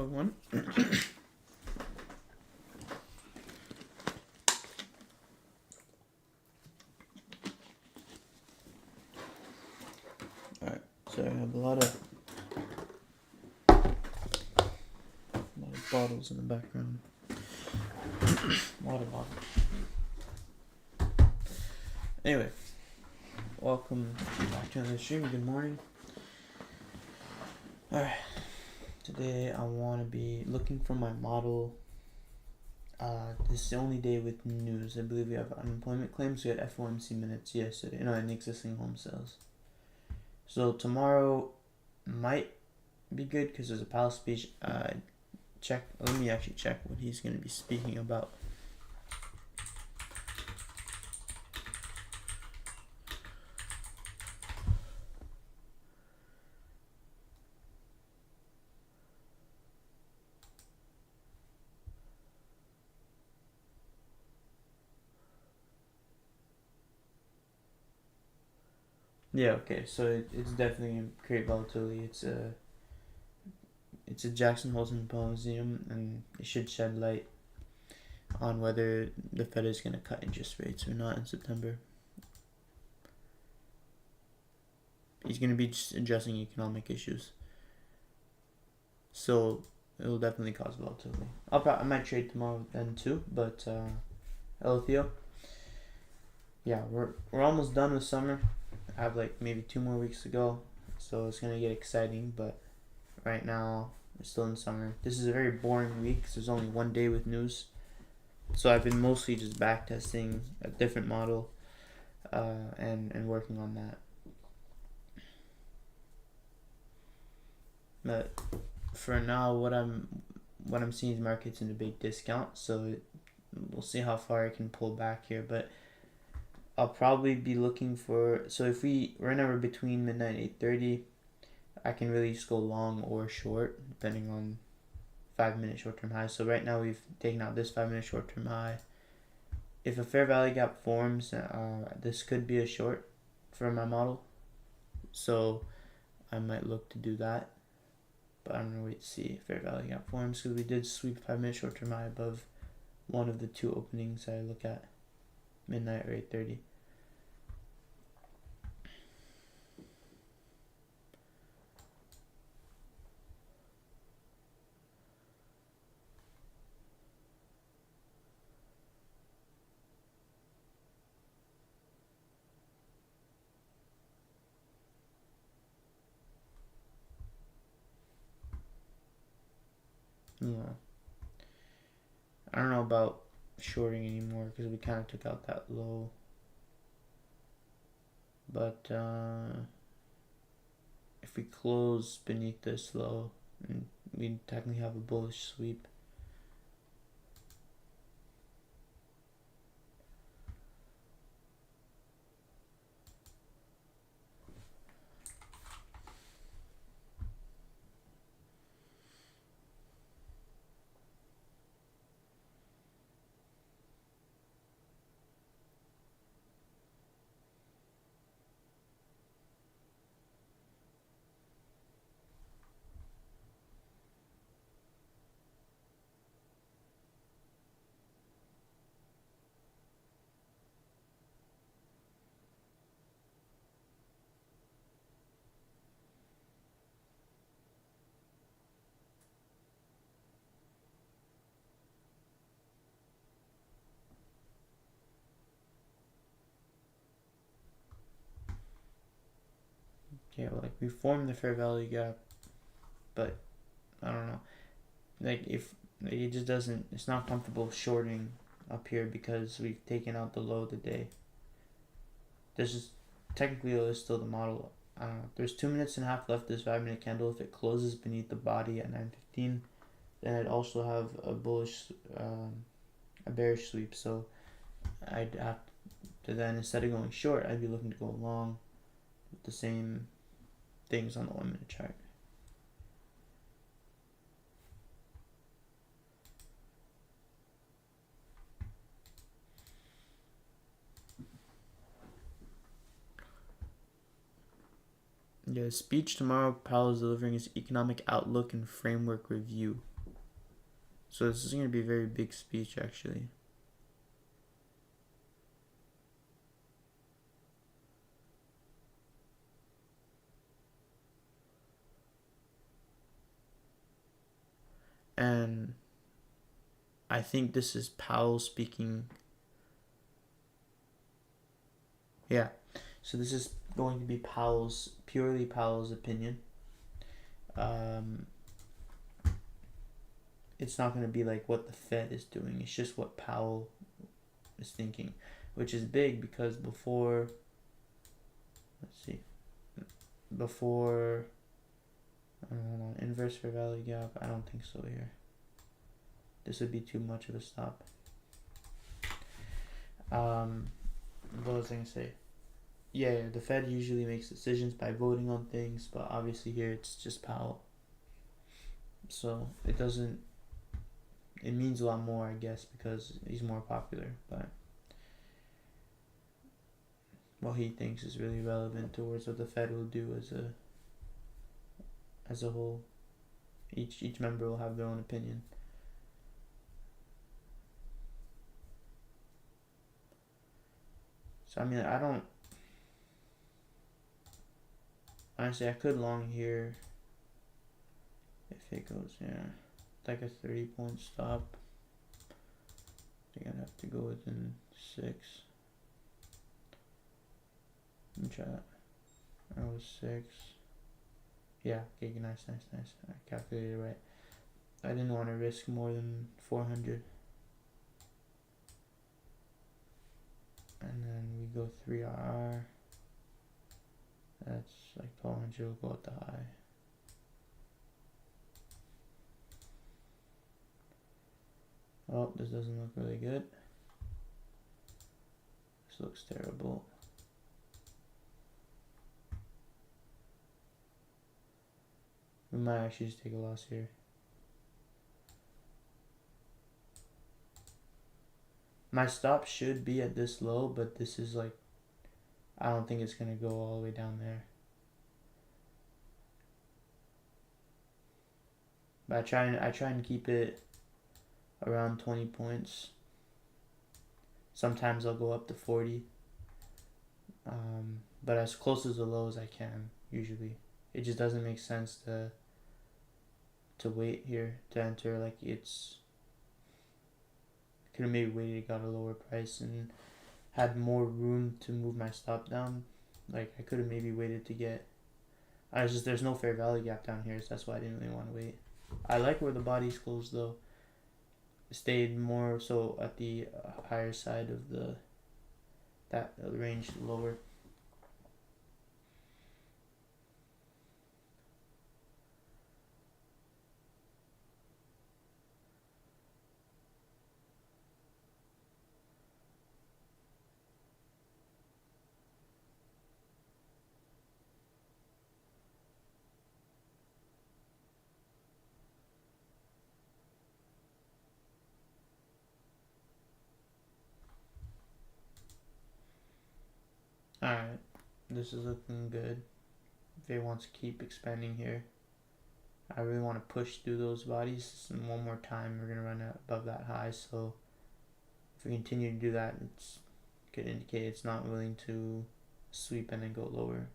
everyone. Alright, so I have a lot of bottles in the background. Water bottle. Anyway, welcome back to another stream. Good morning. Alright, today I want to be looking for my model. This is the only day with news. I believe we have unemployment claims. We had FOMC minutes yesterday. And existing home sales. So tomorrow might be good because there's a Powell speech. Let me actually check what he's going to be speaking about. Yeah, okay, so it's definitely going to create volatility. It's a Jackson Hole Symposium, and it should shed light on whether the Fed is going to cut interest rates or not in September. He's going to be just addressing economic issues. So it'll definitely cause volatility. I might trade tomorrow then too, but LTO. Yeah, we're almost done with summer. I have like maybe 2 more weeks to go, so it's gonna get exciting. But right now we're still in summer. This is a very boring week because there's only one day with news. So I've been mostly just back testing a different model, and working on that. But for now, what I'm seeing is markets in a big discount. So we'll see how far I can pull back here, but I'll probably be looking for, so if right now we're between midnight and 8:30, I can really just go long or short depending on 5-minute short-term high. So right now we've taken out this 5-minute short-term high. If a fair value gap forms, this could be a short for my model. So I might look to do that. But I'm gonna wait to see if fair value gap forms because we did sweep 5-minute short-term high above one of the 2 openings I look at, midnight or 8:30. Yeah. I don't know about shorting anymore because we kind of took out that low. But if we close beneath this low, we technically have a bullish sweep. Yeah, like we formed the fair value gap, but I don't know. Like if it just doesn't, it's not comfortable shorting up here because we've taken out the low of the day. This is technically there's still the model. I don't know. There's 2.5 minutes left. This 5-minute candle. If it closes beneath the body at 9:15, then I'd also have a bullish, a bearish sweep. So I'd have to then, instead of going short, I'd be looking to go long with the same things on the 1-minute chart. Yeah, speech tomorrow. Powell is delivering his economic outlook and framework review. So this is going to be a very big speech, actually. And I think this is Powell speaking. Yeah. So this is going to be purely Powell's opinion. It's not going to be like what the Fed is doing. It's just what Powell is thinking, which is big because before inverse fair value gap, I don't think so here. This would be too much of a stop. What was I gonna say? Yeah, the Fed usually makes decisions by voting on things, but obviously here it's just Powell. So it means a lot more, I guess, because he's more popular, but what he thinks is really relevant towards what the Fed will do as a whole. Each member will have their own opinion. So I mean, honestly, I could long here if it goes, like a 30-point stop. I think I'd have to go within 6. Let me try that. That was 6. Yeah, okay, nice. I calculated it right. I didn't want to risk more than 400. And then we go 3RR. That's like 1200, we'll go at the high. Oh, this doesn't look really good. This looks terrible. We might actually just take a loss here. My stop should be at this low, but this is like, I don't think it's gonna go all the way down there. But I try and keep it around 20 points. Sometimes I'll go up to 40. But as close as the low as I can, usually. It just doesn't make sense to wait here to enter. Like, could have maybe waited, got a lower price and had more room to move my stop down. Like, I could have maybe waited to get, there's no fair value gap down here, so that's why I didn't really want to wait. I like where the body's closed though. It stayed more so at the higher side of that range lower. Alright, this is looking good. If it wants to keep expanding here, I really want to push through those bodies. And one more time, we're going to run above that high. So if we continue to do that, it could indicate it's not willing to sweep and then go lower.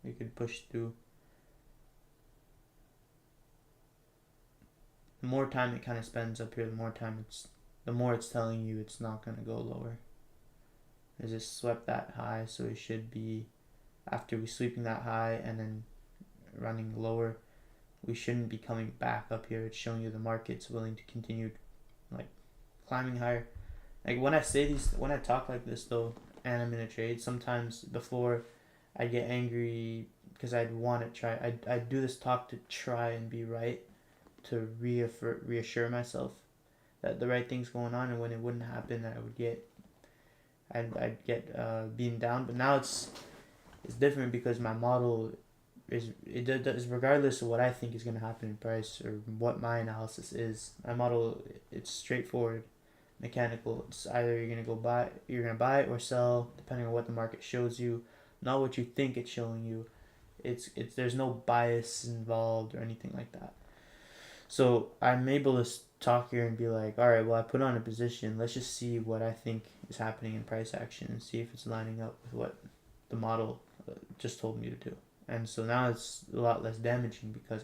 We could push through. The more time it kind of spends up here, the more it's telling you it's not going to go lower. Is it swept that high, so it should be, after we sweeping that high and then running lower, we shouldn't be coming back up here. It's showing you the market's willing to continue like climbing higher. Like when I talk like this though, and I'm in a trade, sometimes before I get angry because I'd want to try, I'd do this talk to try and be right, to reassure myself that the right thing's going on, and when it wouldn't happen, I'd get beaten down. But now it's different because my model is regardless of what I think is going to happen in price or what my analysis is. My model, it's straightforward, mechanical. It's either you're gonna buy or sell depending on what the market shows you, not what you think it's showing you. It's there's no bias involved or anything like that. So I'm able to talk here and be like, all right, well, I put on a position. Let's just see what I think is happening in price action and see if it's lining up with what the model just told me to do. And so now it's a lot less damaging because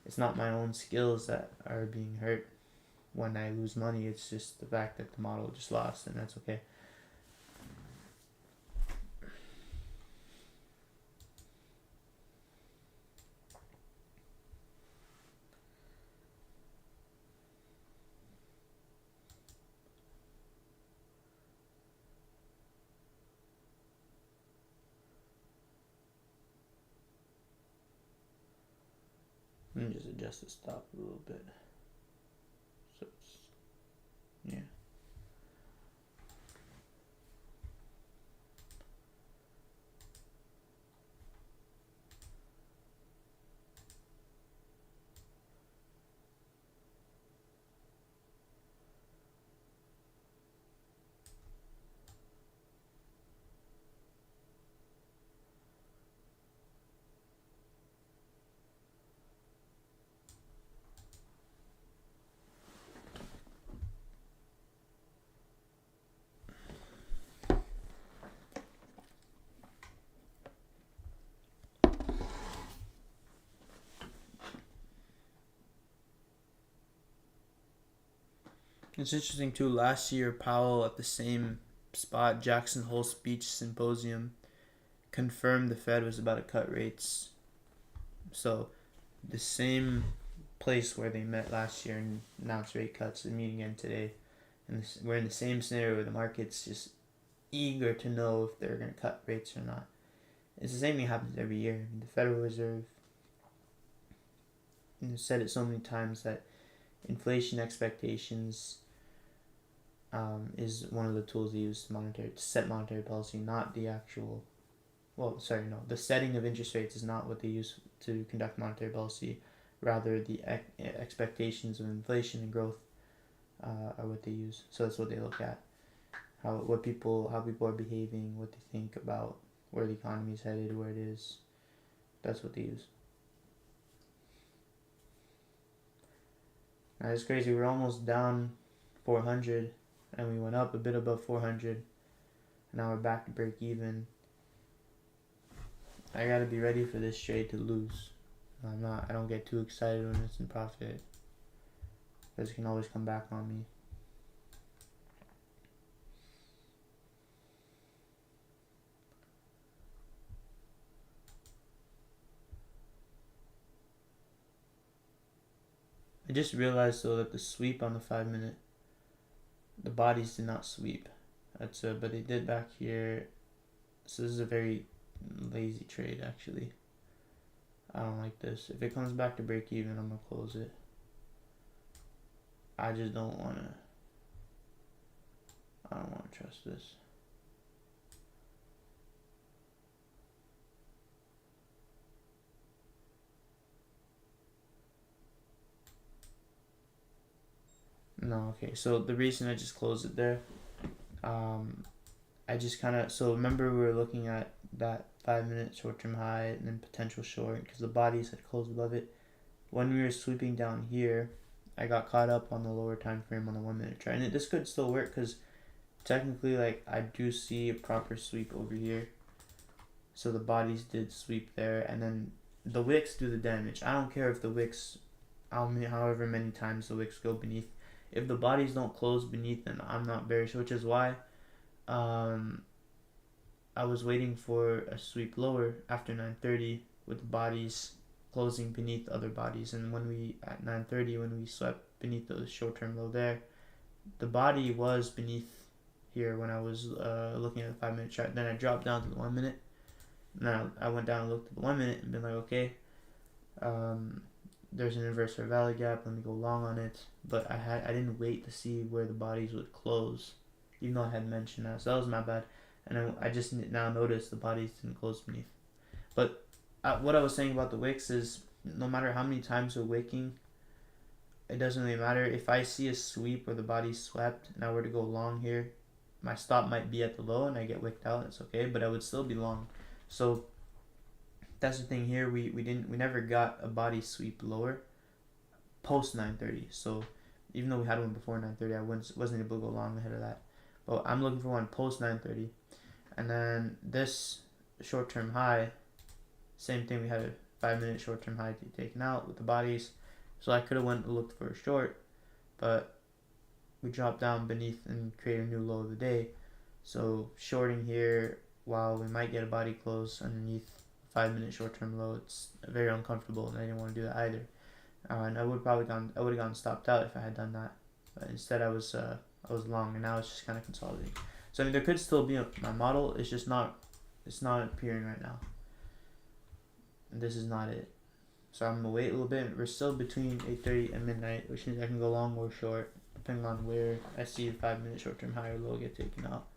it's not my own skills that are being hurt when I lose money. It's just the fact that the model just lost, and that's okay. Let me just adjust the stop a little bit. So it's, yeah. It's interesting too. Last year, Powell at the same spot, Jackson Hole speech symposium, confirmed the Fed was about to cut rates. So, the same place where they met last year and announced rate cuts, they're meeting again today, and we're in the same scenario where the market's just eager to know if they're going to cut rates or not. It's the same thing happens every year. The Federal Reserve said it so many times that inflation expectations is one of the tools they use to set monetary policy, not the actual. The setting of interest rates is not what they use to conduct monetary policy. Rather, the expectations of inflation and growth are what they use. So that's what they look at. How people are behaving, what they think about where the economy is headed, where it is. That's what they use. Now it's crazy. We're almost down 400, and we went up a bit above 400. Now we're back to break even. I gotta be ready for this trade to lose. I don't get too excited when it's in profit, because it can always come back on me. I just realized though that the sweep on the 5 minute, the bodies did not sweep. But they did back here. So this is a very lazy trade actually. I don't like this. If it comes back to break even, I'm gonna close it. I just don't wanna. I don't wanna trust this. No, okay. So the reason I just closed it there, I just kind of, so remember we were looking at that 5 minute short term high and then potential short because the bodies had closed above it. When we were sweeping down here, I got caught up on the lower time frame on the 1 minute chart, and this could still work because technically, like, I do see a proper sweep over here. So the bodies did sweep there, and then the wicks do the damage. I don't care if the wicks, however many times the wicks go beneath. If the bodies don't close beneath, then I'm not bearish, which is why I was waiting for a sweep lower after 9:30 with the bodies closing beneath other bodies. And when we, at 9:30, when we swept beneath the short-term low there, the body was beneath here when I was looking at the 5 minute chart. Then I dropped down to the 1 minute. Now I went down and looked at the 1 minute and been like, okay, there's an inverse fair value gap. Let me go long on it. But I didn't wait to see where the bodies would close, even though I had mentioned that. So that was my bad. And I just now noticed the bodies didn't close beneath. But what I was saying about the wicks is no matter how many times we're wicking, it doesn't really matter. If I see a sweep where the body's swept and I were to go long here, my stop might be at the low and I get wicked out. It's okay, but I would still be long. So that's the thing here. We never got a body sweep lower, post 9:30. So even though we had one before 9:30, I wasn't able to go long ahead of that. But I'm looking for one post 9:30, and then this short-term high, same thing. We had a 5-minute short-term high taken out with the bodies, so I could have went and looked for a short, but we dropped down beneath and created a new low of the day. So shorting here, while we might get a body close underneath 5-minute short-term low, it's very uncomfortable, and I didn't want to do that either. And I would have gone stopped out if I had done that, but instead I was long, and now it's just kind of consolidating. So I mean, there could still be my model. It's just not appearing right now. And this is not it. So I'm gonna wait a little bit. We're still between 8:30 and midnight, which means I can go long or short depending on where I see the 5-minute short-term high or low get taken out.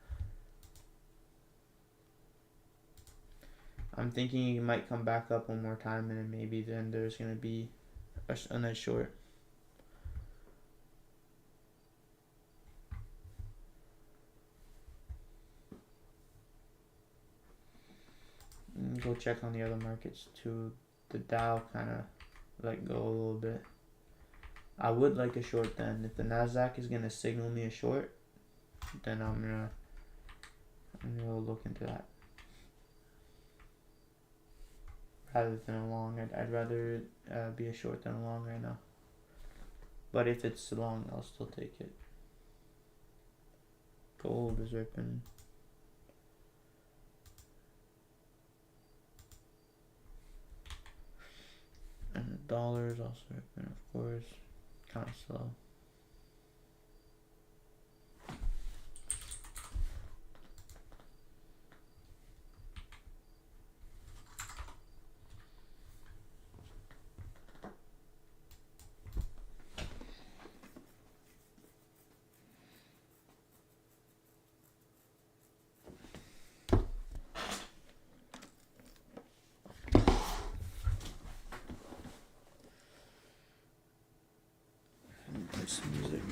I'm thinking it might come back up one more time, and then maybe then there's gonna be a nice short. Go check on the other markets too. The Dow kind of let go a little bit. I would like a short then. If the Nasdaq is gonna signal me a short, then I'm gonna look into that rather than a long. I'd rather be a short than a long right now. But if it's long, I'll still take it. Gold is ripping. And the dollar is also ripping, of course. Kind of slow. Some music.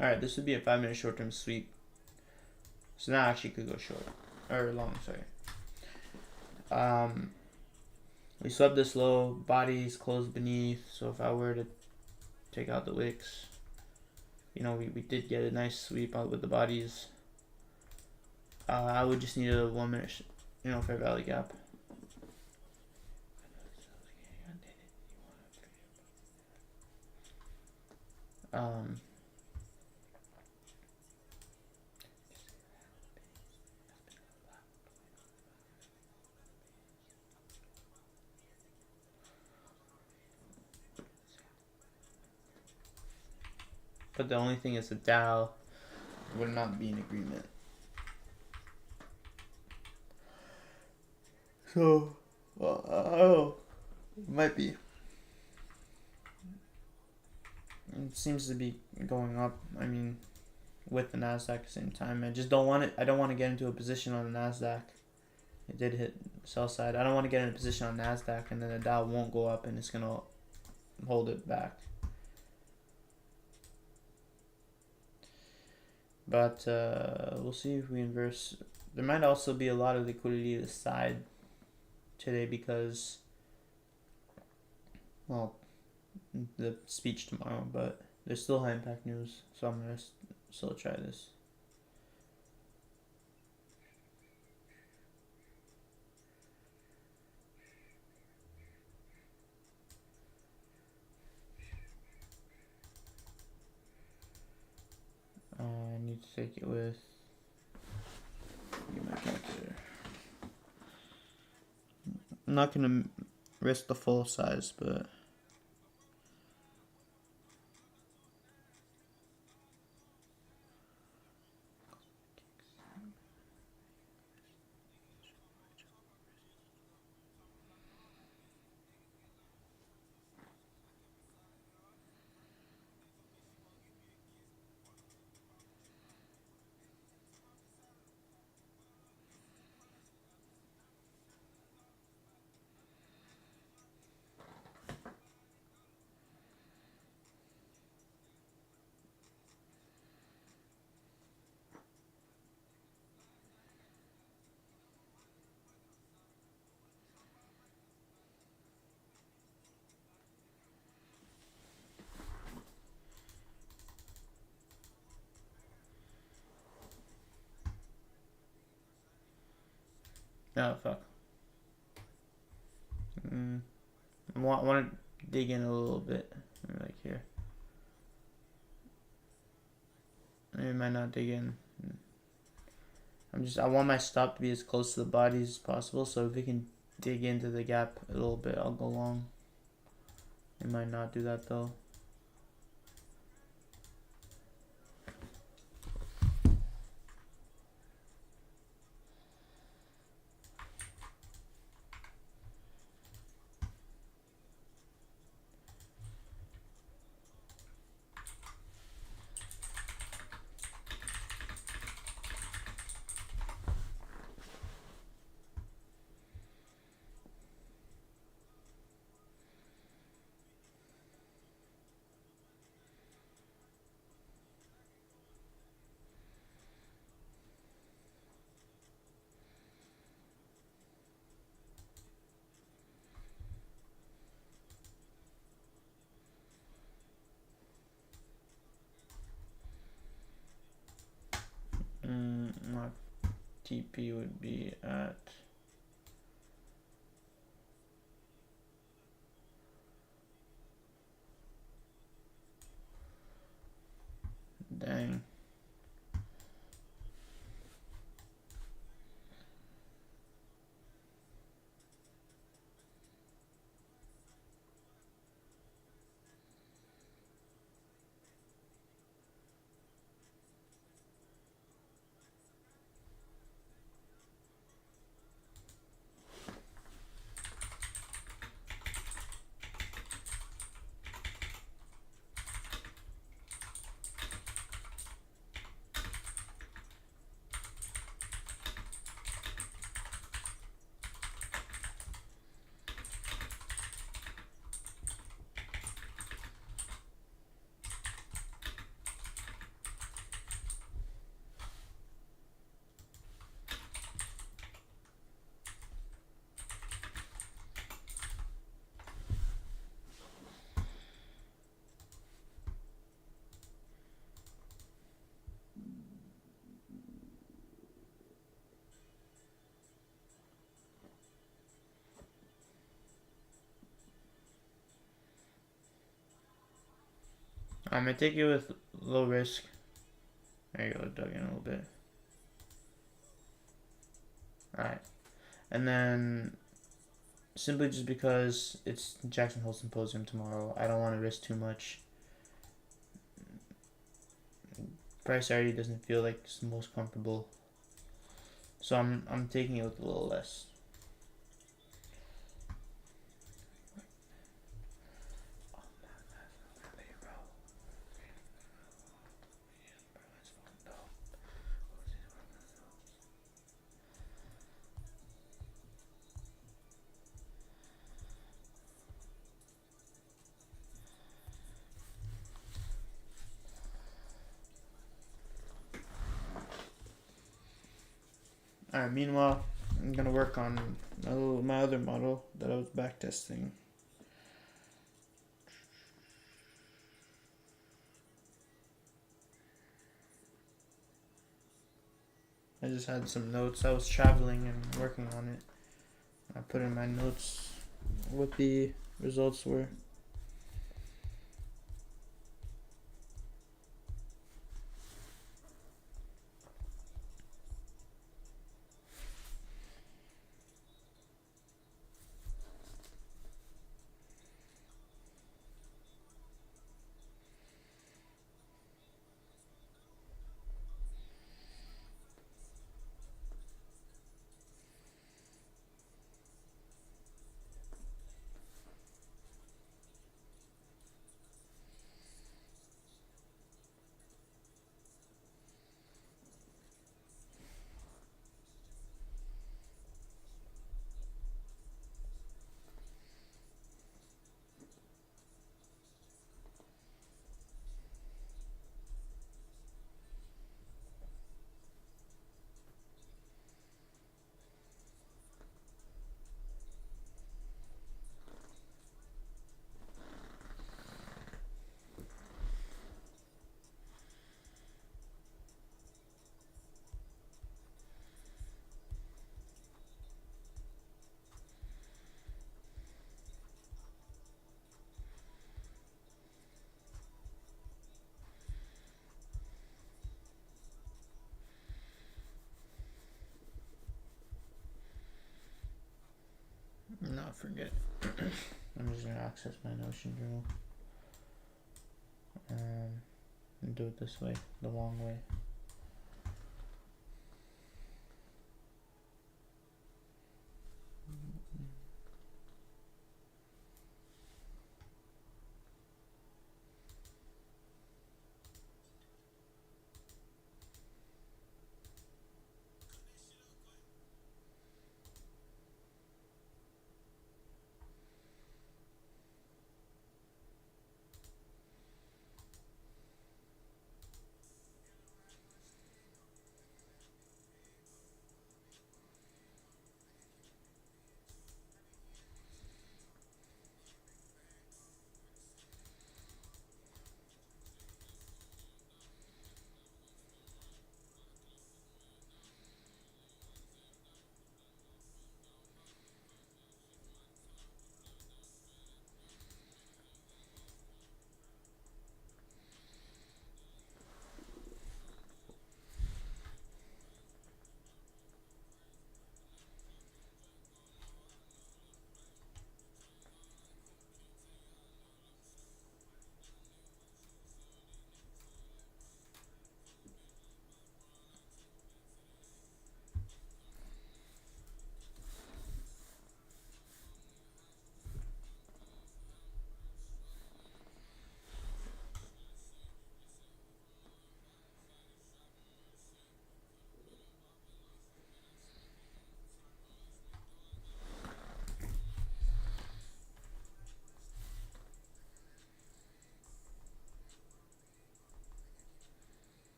Alright, this would be a 5-minute short-term sweep. So now I actually could go short. Or long, sorry. We swept this low, bodies closed beneath, so if I were to take out the wicks, you know, we did get a nice sweep out with the bodies. I would just need a 1-minute, fair value gap. But the only thing is the Dow would not be in agreement. So, oh, it might be. It seems to be going up. I mean, with the Nasdaq at the same time. I just don't want it. I don't want to get into a position on the Nasdaq. It did hit sell side. I don't want to get in a position on Nasdaq and then the Dow won't go up and it's gonna hold it back. But we'll see if we inverse. There might also be a lot of liquidity to the side today because, well, the speech tomorrow, but there's still high impact news, so I'm gonna still try this. need to take it with. Get my calculator. I'm not gonna risk the full size, but oh fuck. I want to dig in a little bit, like here. I might not dig in. I want my stop to be as close to the body as possible, so if we can dig into the gap a little bit, I'll go long. I might not do that though. My TP would be at dang. I'm gonna take it with low risk. There you go, dug in a little bit. Alright. And then simply just because it's Jackson Hole Symposium tomorrow, I don't want to risk too much. Price already doesn't feel like it's the most comfortable. So I'm taking it with a little less. Alright, meanwhile, I'm gonna work on my other model that I was backtesting. I just had some notes. I was traveling and working on it. I put in my notes what the results were. forget. I'm just gonna access my Notion journal. And do it this way, the long way.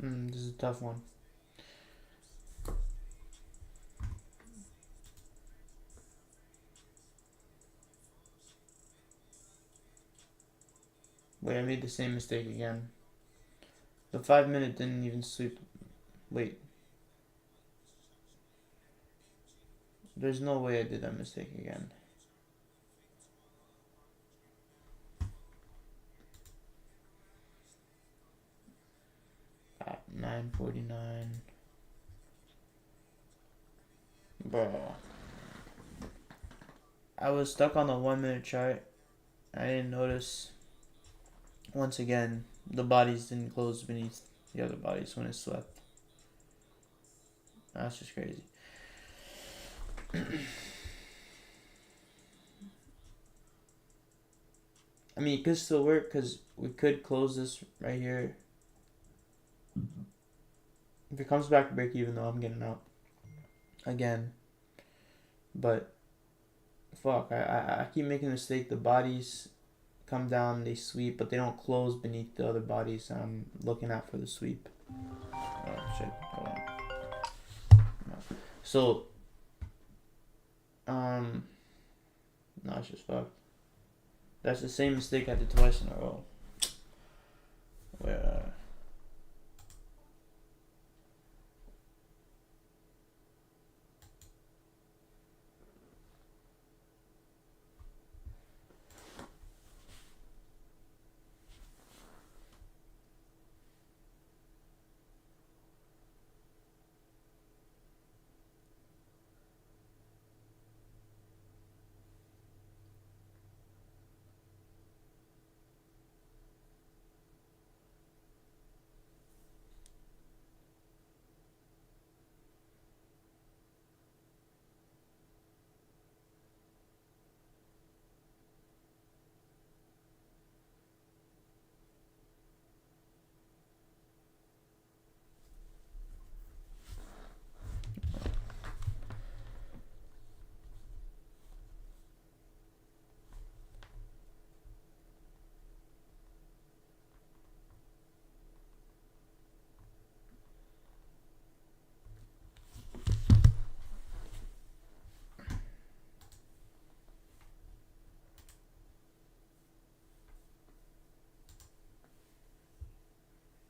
This is a tough one. Wait, I made the same mistake again. The 5 minute didn't even sweep. Wait. There's no way I did that mistake again. At 9:49. Bro. I was stuck on the 1 minute chart. I didn't notice. Once again, the bodies didn't close beneath the other bodies when it swept. That's just crazy. I mean, it could still work because we could close this right here. If it comes back to break even though, I'm getting out again. But fuck, I keep making a mistake. The bodies come down, they sweep, but they don't close beneath the other bodies I'm looking at for the sweep. Oh shit, hold on. No. So, no, it's just fucked. That's the same mistake I did twice in a row. Where,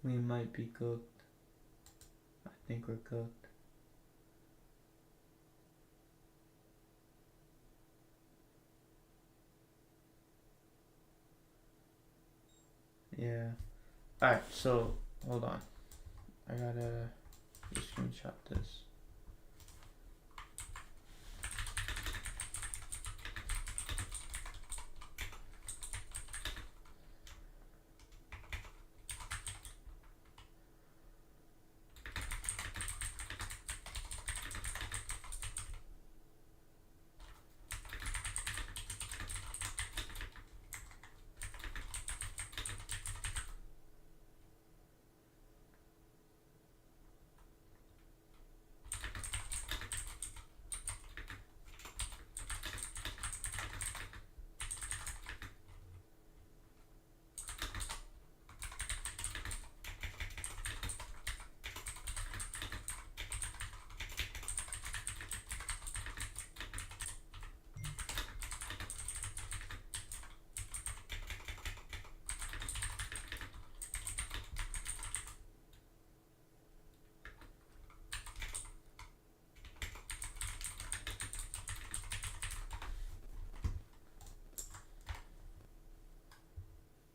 We might be cooked. I think we're cooked. Yeah. Alright, so hold on. I gotta just screenshot this.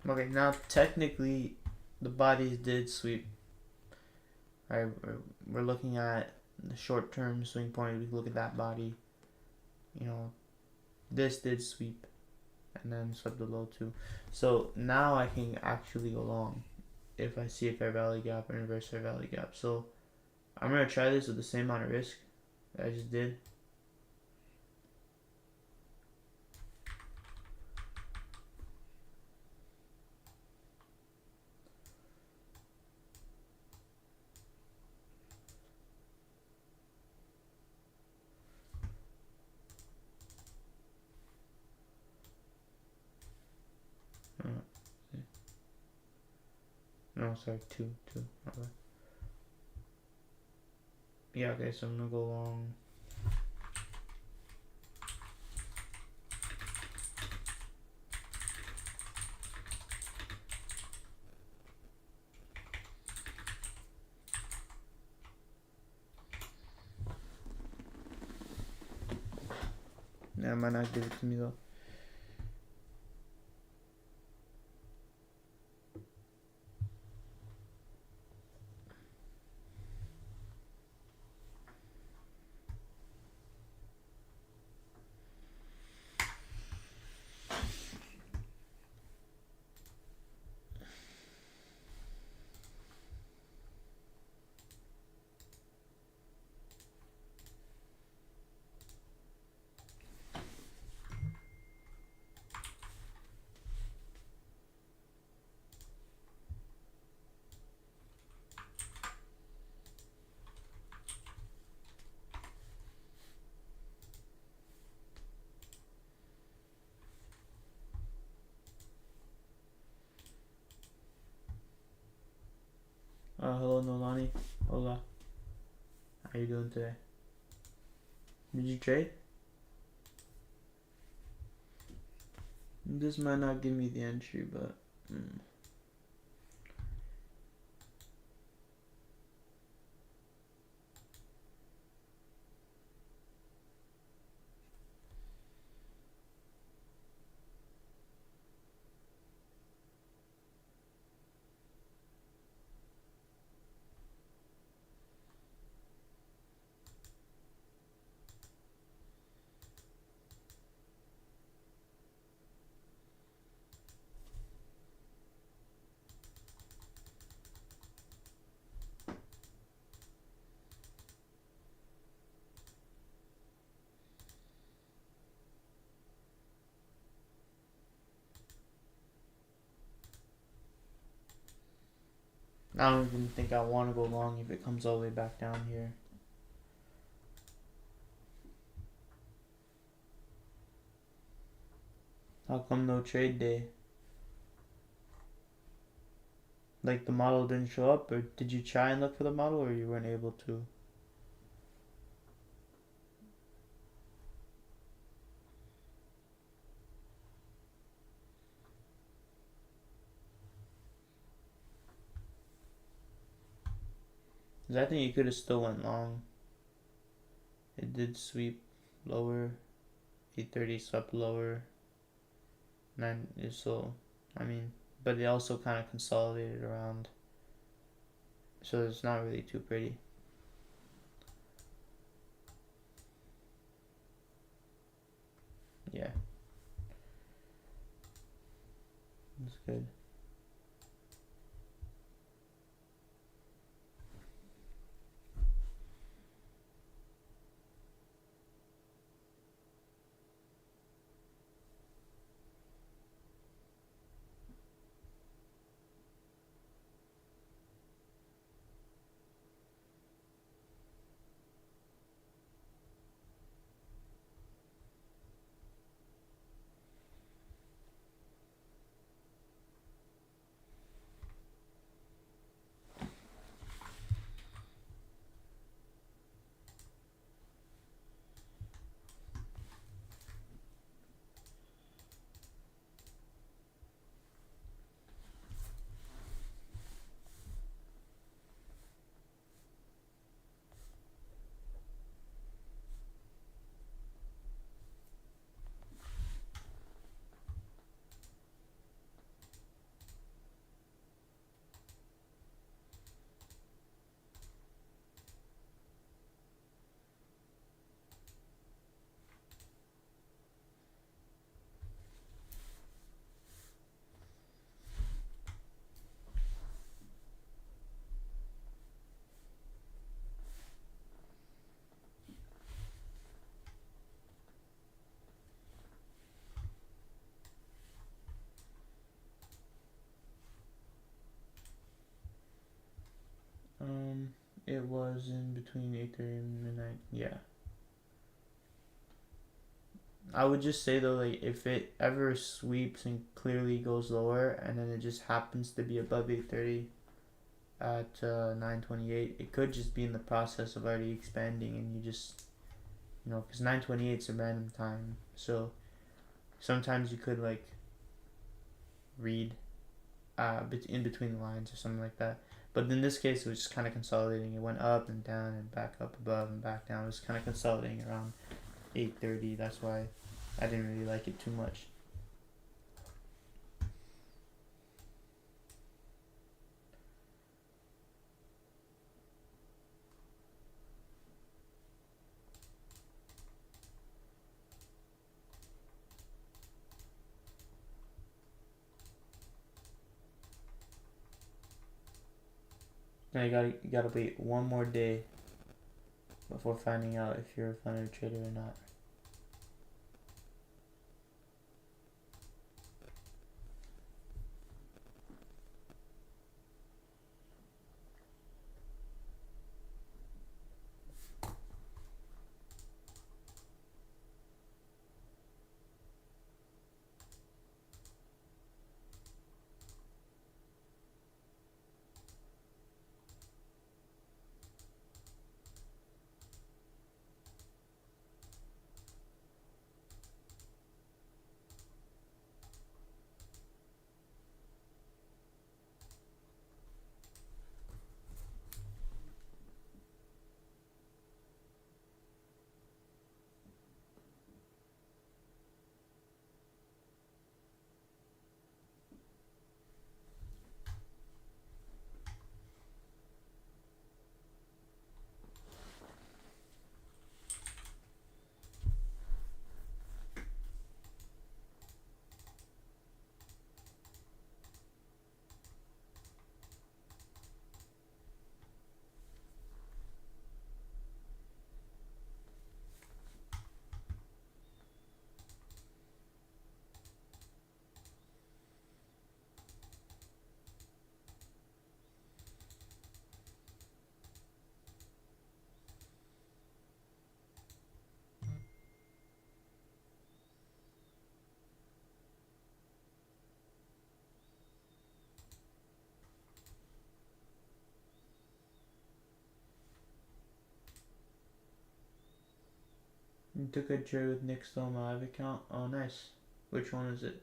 Okay, now technically the bodies did sweep. Right, we're looking at the short-term swing point. We can look at that body. You know, this did sweep, and then swept the low too. So now I can actually go long if I see a fair value gap or inverse fair value gap. So I'm gonna try this with the same amount of risk that I just did. No, sorry, two. Okay. Yeah, okay, so I'm gonna go long. Yeah, I might not give it to me though. Hello Nolani. Hola. How you doing today? Did you trade? This might not give me the entry, but I don't even think I want to go long if it comes all the way back down here. How come no trade day? Like the model didn't show up, or did you try and look for the model, or you weren't able to? Because I think you could have still went long. It did sweep lower. 830 swept lower. 9 is so, I mean, but it also kind of consolidated around. So it's not really too pretty. Yeah. That's good. It was in between 8:30 and midnight. Yeah. I would just say though, like if it ever sweeps and clearly goes lower, and then it just happens to be above 8:30 at 9:28, it could just be in the process of already expanding, and you just, because 9:28 is a random time, so sometimes you could like read in between the lines or something like that. But in this case, it was just kind of consolidating. It went up and down and back up above and back down. It was kind of consolidating around 8:30. That's why I didn't really like it too much. Now you gotta wait one more day before finding out if you're a funded trader or not. You took a trade with Nick Stone live account. Oh, nice. Which one is it?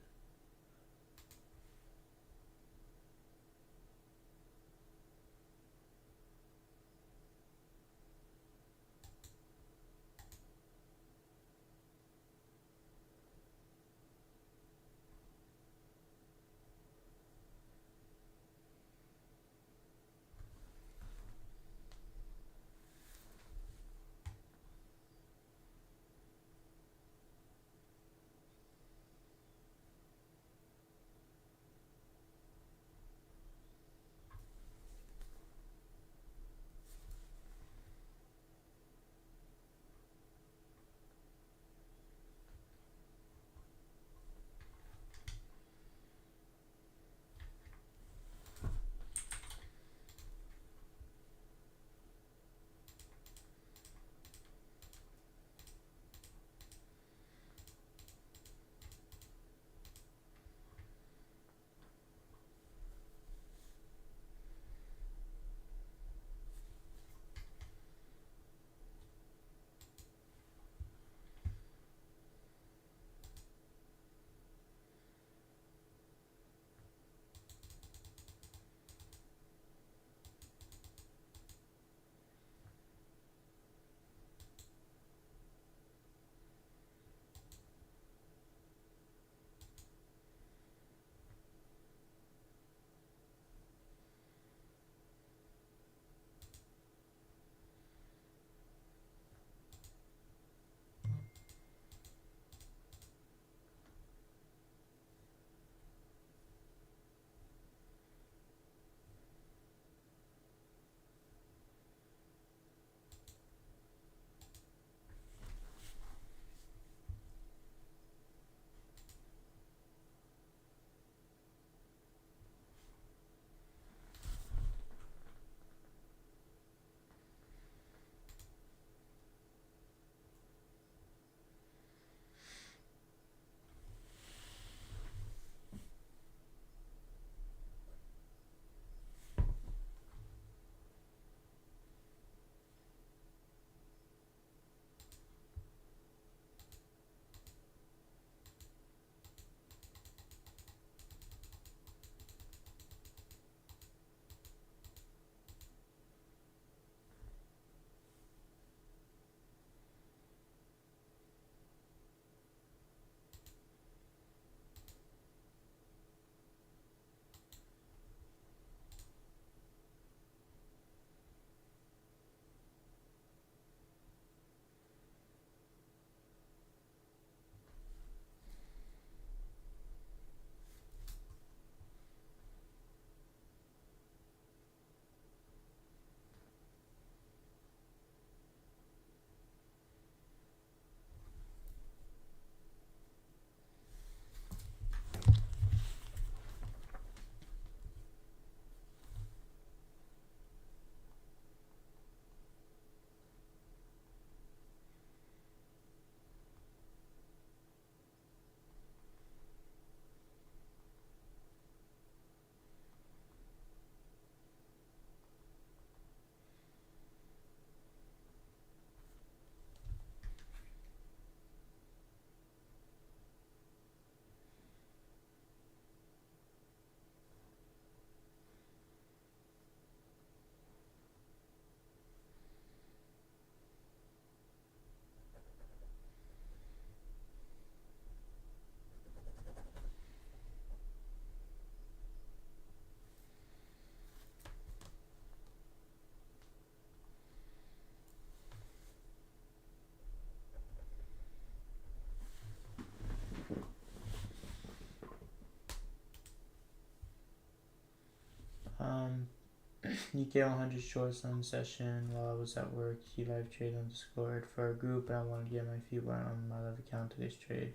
UK 100 shorts on session while I was at work. He live trade on Discord for a group, and I wanted to get my feet wet on my live account. Today's trade.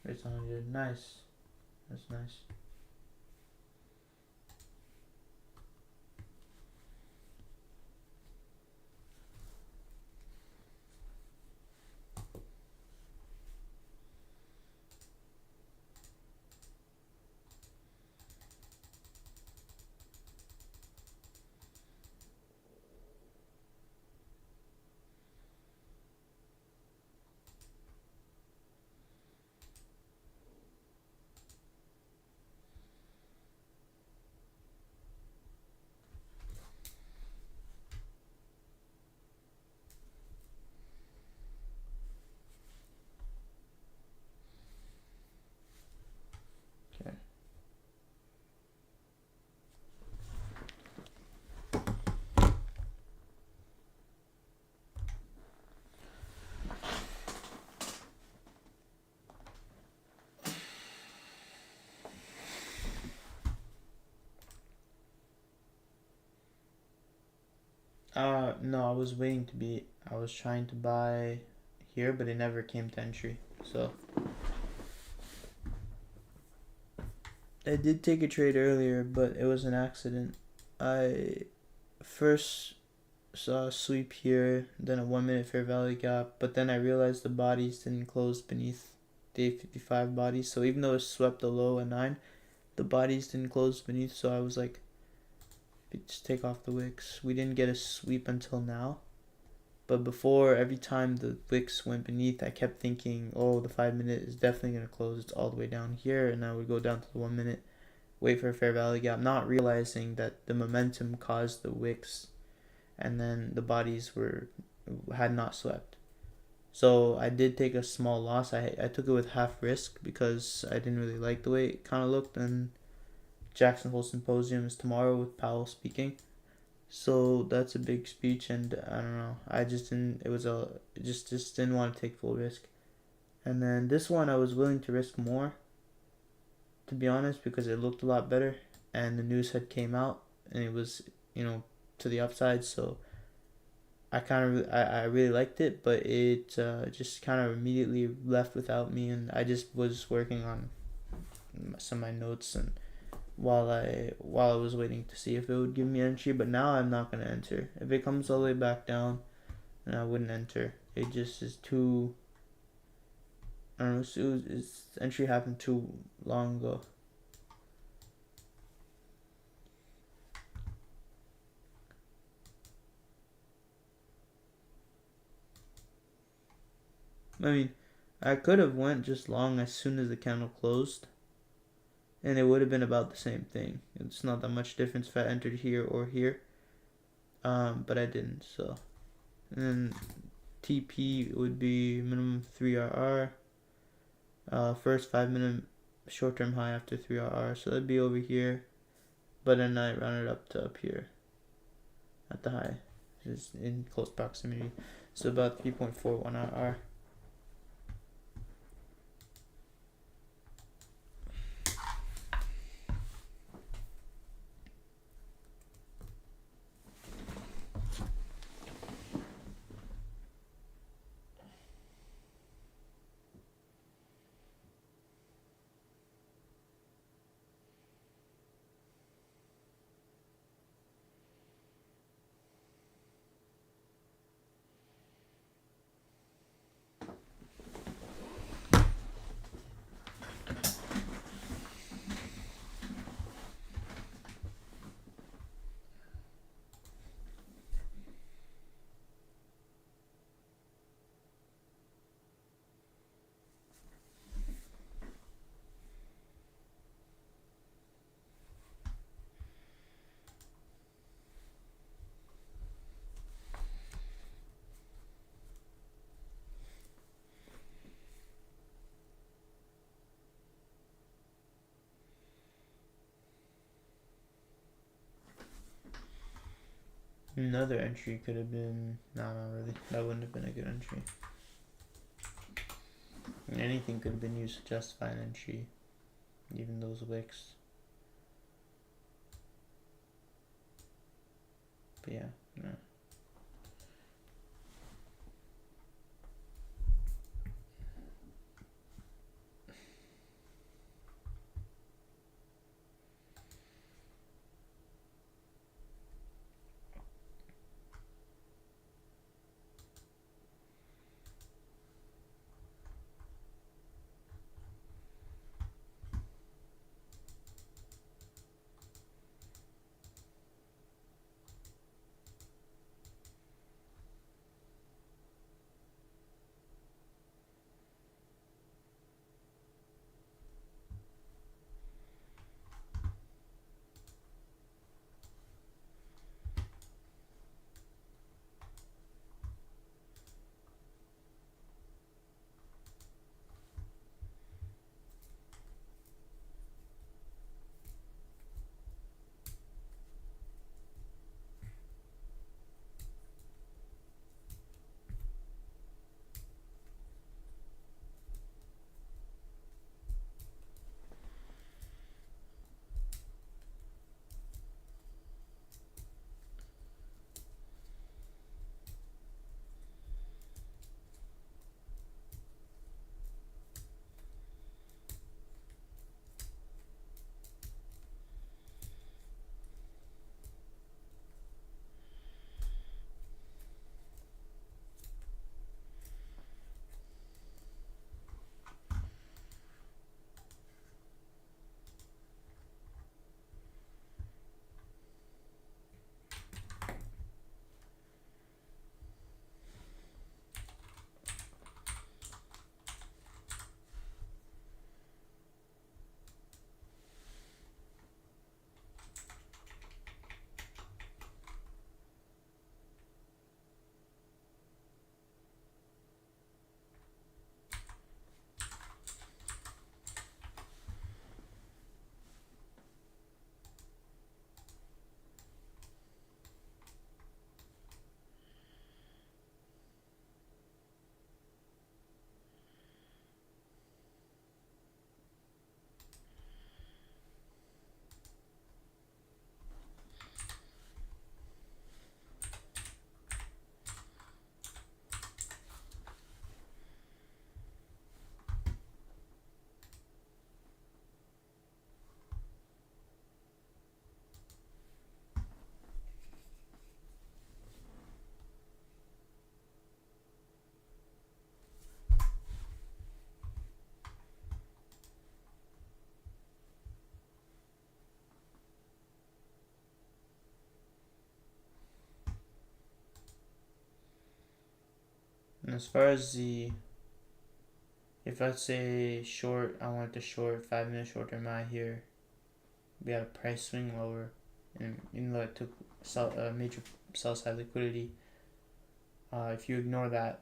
Rates 100. Nice. That's nice. Okay. No, I was waiting to be. I was trying to buy here, but it never came to entry. So I did take a trade earlier, but it was an accident. I first saw a sweep here, then a 1 minute fair value gap, but then I realized the bodies didn't close beneath the 55 bodies. So even though it swept a low at 9, the bodies didn't close beneath. So I was like, just take off the wicks. We didn't get a sweep until now. But before, every time the wicks went beneath, I kept thinking, oh, the 5 minute is definitely going to close. It's all the way down here. And I would go down to the 1 minute, wait for a fair value gap, not realizing that the momentum caused the wicks. And then the bodies had not swept. So I did take a small loss. I took it with half risk because I didn't really like the way it kind of looked. And Jackson Hole Symposium is tomorrow with Powell speaking. So that's a big speech, and I don't know. I just didn't. Just didn't want to take full risk. And then this one, I was willing to risk more, to be honest, because it looked a lot better, and the news had came out, and it was, to the upside. So I really liked it, but it just kind of immediately left without me, and I just was working on some of my notes and while I was waiting to see if it would give me entry. But now I'm not gonna enter. If it comes all the way back down, then I wouldn't enter. It just is too. I don't know. Its entry happened too long ago. I mean, I could have went just long as soon as the candle closed, and it would have been about the same thing. It's not that much difference if I entered here or here. But I didn't. So, and then TP would be minimum 3RR. First 5 minute short term high after 3RR. So that'd be over here. But then I rounded up to up here at the high. Just in close proximity. So about 3.41RR. Another entry could have been... No, not really. That wouldn't have been a good entry. Anything could have been used to justify an entry. Even those wicks. But yeah, no. And as far as if let's say short, I want to short 5 minute short term high here, we had a price swing lower, and even though it took major sell side liquidity, if you ignore that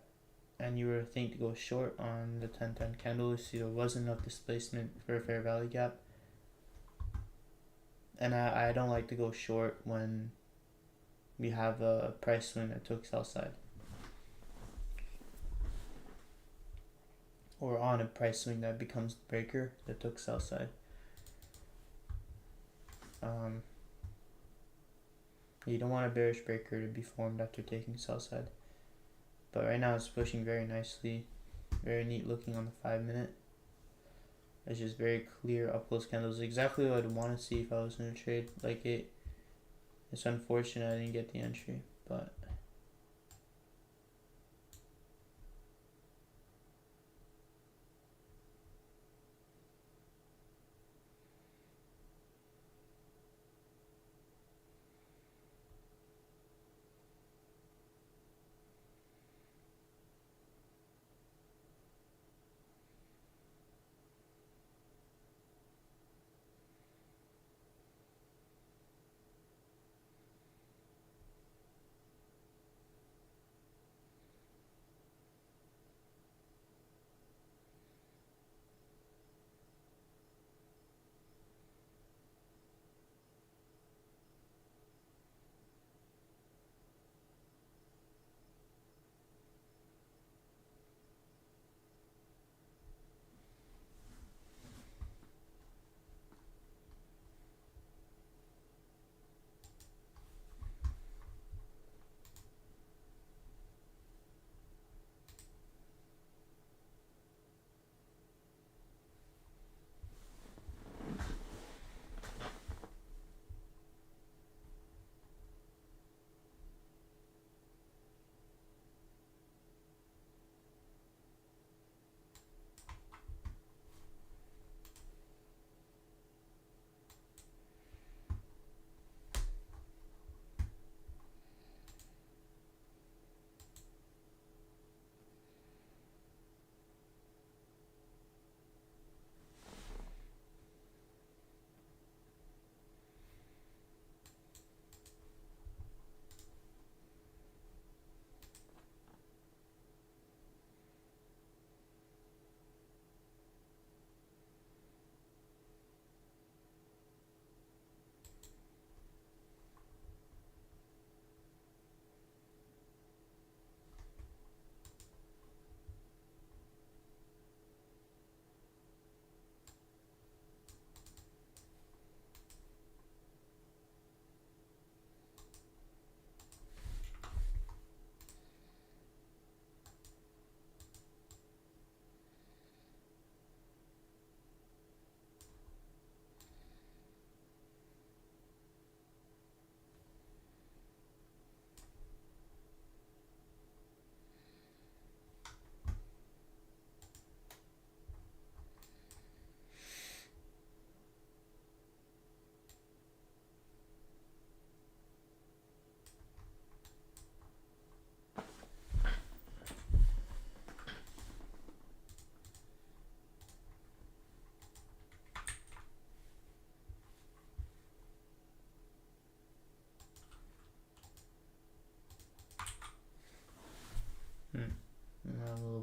and you were to think to go short on the 10-10 candle, you see there wasn't enough displacement for a fair value gap. And I don't like to go short when we have a price swing that took sell side, or on a price swing that becomes the breaker that took sell side. You don't want a bearish breaker to be formed after taking sell side. But right now it's pushing very nicely, very neat looking on the 5 minute. It's just very clear up close candles, exactly what I'd want to see if I was in a trade. Like it's unfortunate I didn't get the entry, but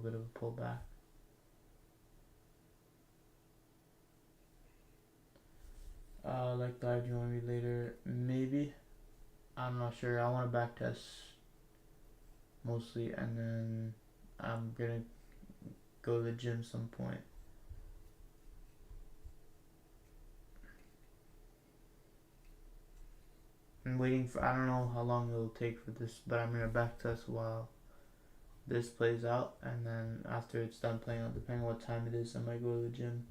bit of a pullback. Like live, do you want to read later? Maybe. I'm not sure. I want to back test mostly, and then I'm gonna go to the gym some point. I'm waiting for, I don't know how long it'll take for this, but I'm gonna back test while this plays out, and then after it's done playing out, depending on what time it is, I might go to the gym.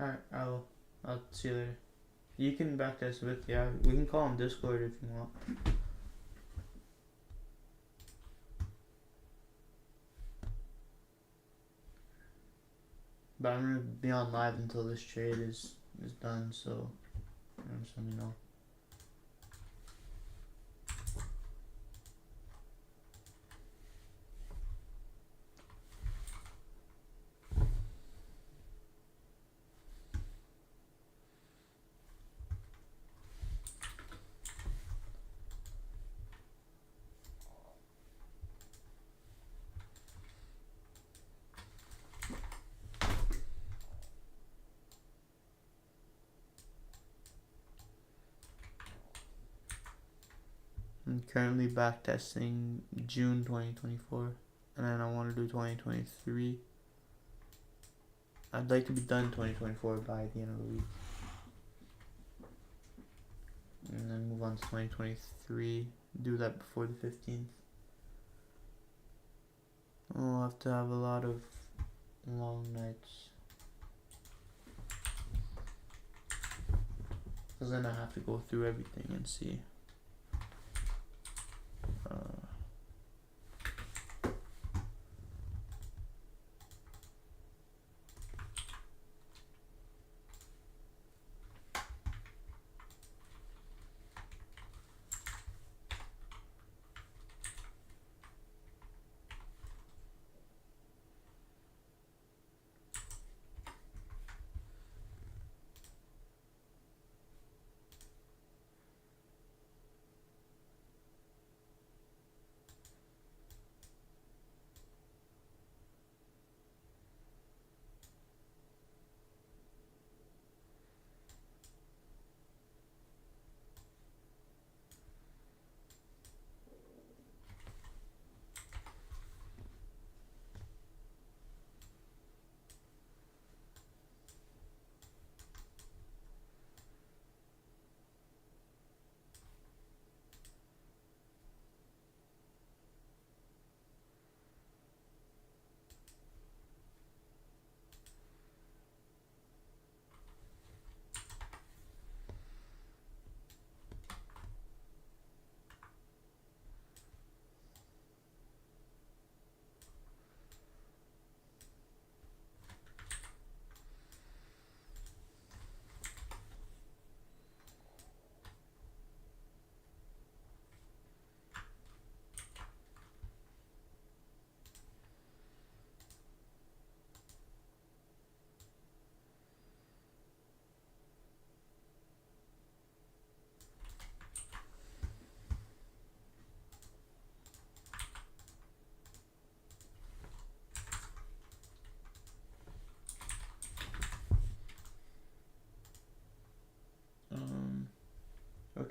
Alright, I'll see you later. You can back test with, yeah, we can call on Discord if you want. But I'm gonna be on live until this trade is done, so just let me know. I'm currently back testing June 2024, and then I want to do 2023. I'd like to be done 2024 by the end of the week, and then move on to 2023. Do that before the 15th. I'll have to have a lot of long nights, because then I have to go through everything and see.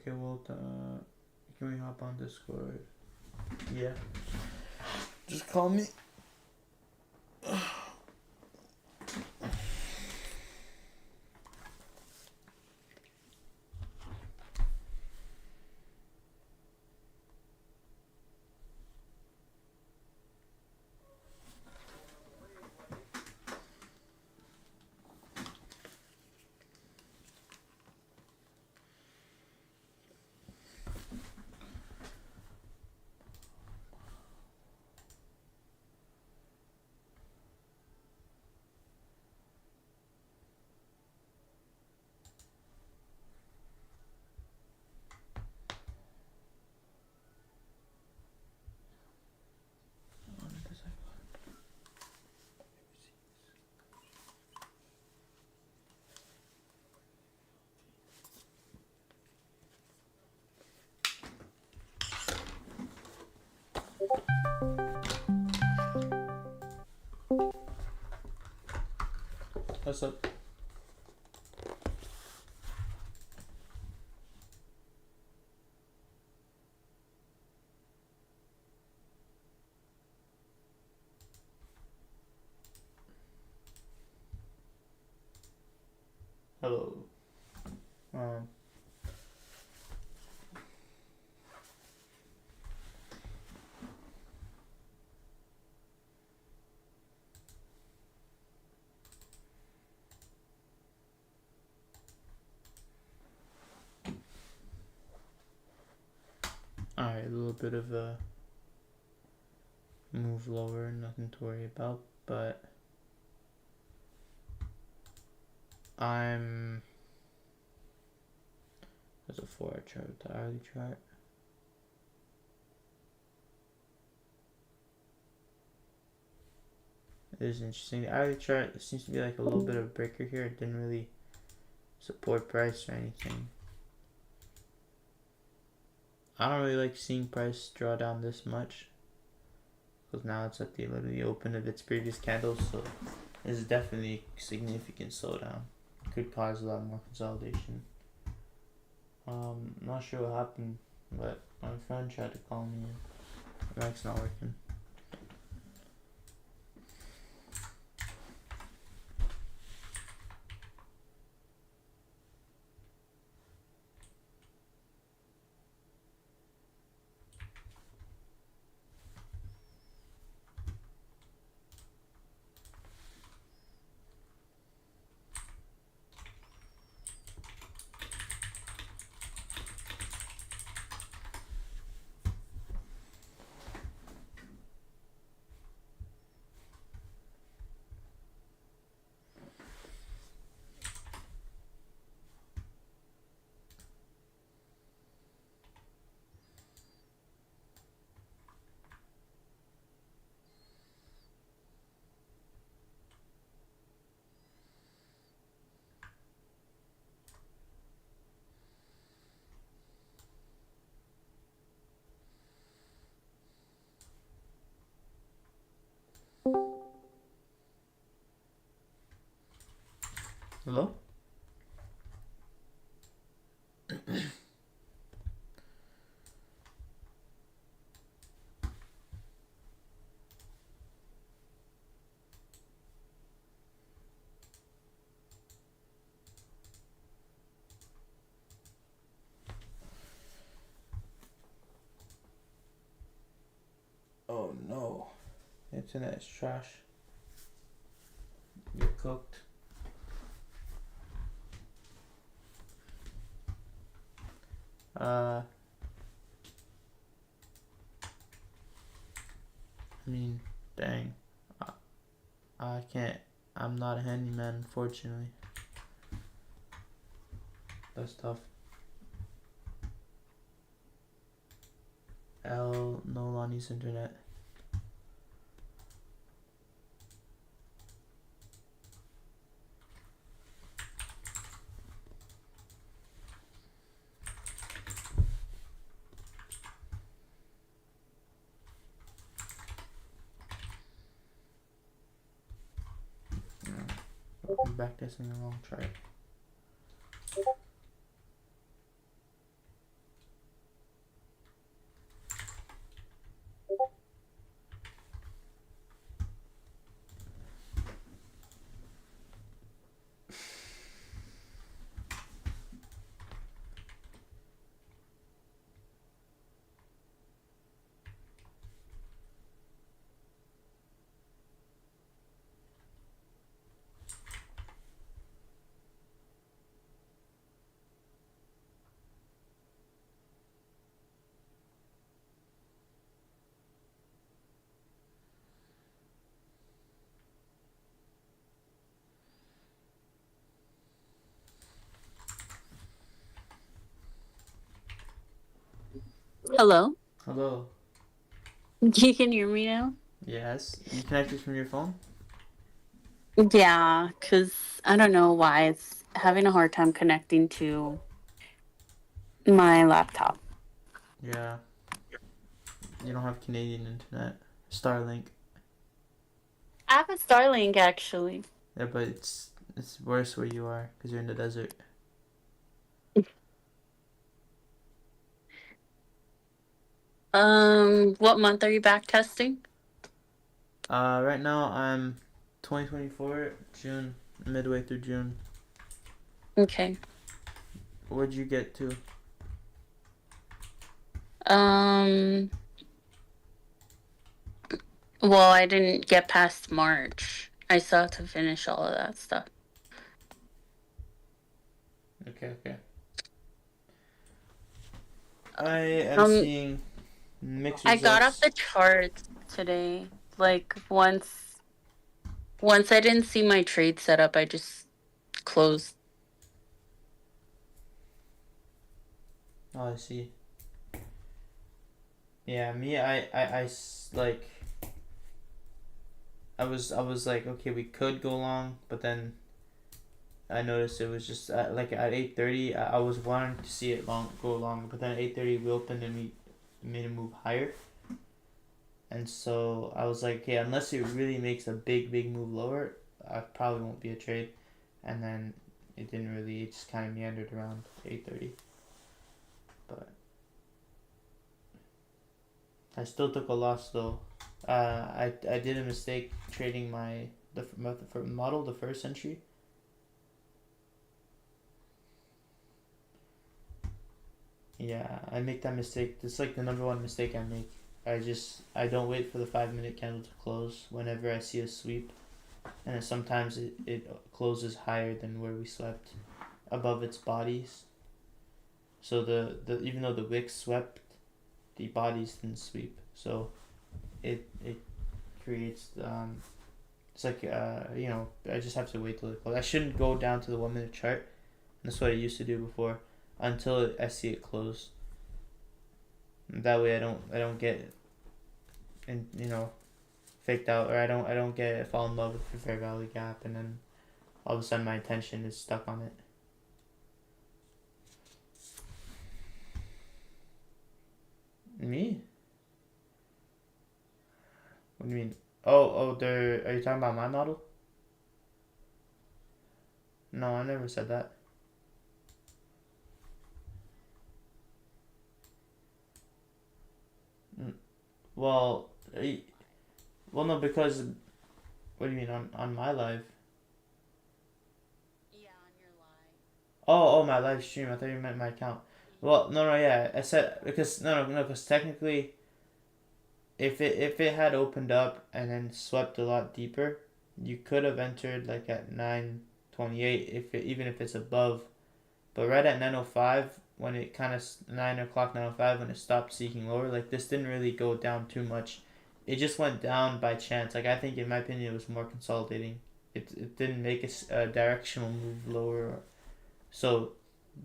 Okay, well, can we hop on Discord? Yeah. Just call me. What's up? Hello. Alright, a little bit of a move lower, nothing to worry about, but there's a 4-hour chart with the hourly chart. It is interesting. The hourly chart seems to be like a little bit of a breaker here. It didn't really support price or anything. I don't really like seeing price draw down this much, because now it's at the literally open of its previous candles, so this is definitely a significant slowdown. Could cause a lot more consolidation. Not sure what happened, but my friend tried to call me and the mic's not working. Hello? Oh no. Internet is trash. You're cooked. I mean, dang. I can't. I'm not a handyman, unfortunately. That's tough. No Lonnie's internet. I'm backtesting the wrong chart. Hello? Hello. You can hear me now? Yes. You connected from your phone? Yeah, because I don't know why it's having a hard time connecting to my laptop. Yeah. You don't have Canadian internet. Starlink. I have a Starlink actually. Yeah, but it's worse where you are because you're in the desert. What month are you back testing? Right now I'm 2024 June, midway through June. Okay. Where'd you get to? Um, well, I didn't get past March. I still have to finish all of that stuff. Okay, okay. I am Um, seeing mixed I got off results. the charts today. Like once I didn't see my trade setup, I just closed. Oh, I see. Yeah, me, like, I was like, okay, we could go long, but then I noticed it was just like at 8:30. I was wanting to see it go long, but then at 8:30 we opened and we made a move higher, and so I was like, okay, unless it really makes a big move lower, I probably won't be a trade, and then it didn't really. It just kind of meandered around 8:30, but I still took a loss though. I did a mistake trading the model, the first entry. Yeah, I make that mistake. It's like the number one mistake I make. I don't wait for the 5 minute candle to close whenever I see a sweep, and then sometimes it closes higher than where we swept, above its bodies. So the even though the wick swept, the bodies didn't sweep. So it creates it's like I just have to wait till it closes. I shouldn't go down to the 1 minute chart. That's what I used to do before, until I see it close. That way I don't get and faked out, or I don't get fall in love with the fair value gap, and then all of a sudden my attention is stuck on it. Me? What do you mean? Oh, there. Are you talking about my model? No, I never said that. Mm, Well, well, no, because what do you mean on my live? Yeah, on your live. Oh, my live stream. I thought you meant my account. Well, no, yeah. I said because no, because technically, if it had opened up and then swept a lot deeper, you could have entered like at 9:28 even if it's above. But right at 9:05, when it kind of 9 o'clock 9:05 when it stopped seeking lower, like this didn't really go down too much. It just went down by chance. Like I think in my opinion it was more consolidating. It didn't make a directional move lower. So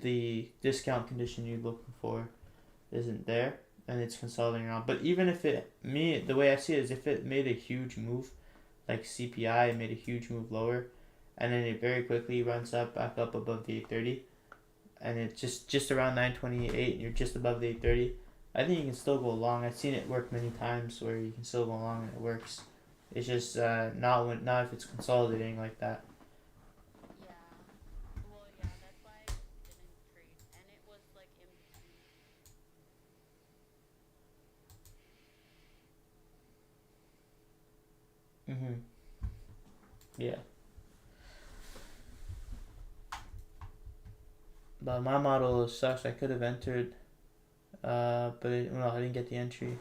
the discount condition you're looking for isn't there, and it's consolidating around. But even if the way I see it is if it made a huge move, like CPI made a huge move lower, and then it very quickly runs up back up above the 830, and it's just around 928, and you're just above the 830. I think you can still go long. I've seen it work many times where you can still go long and it works. It's just not if it's consolidating like that. Yeah. Well, yeah, that's why I just didn't trade. And it was like in between. Mhm. Yeah. But my model sucks. I could have entered, but no, I didn't get the entry.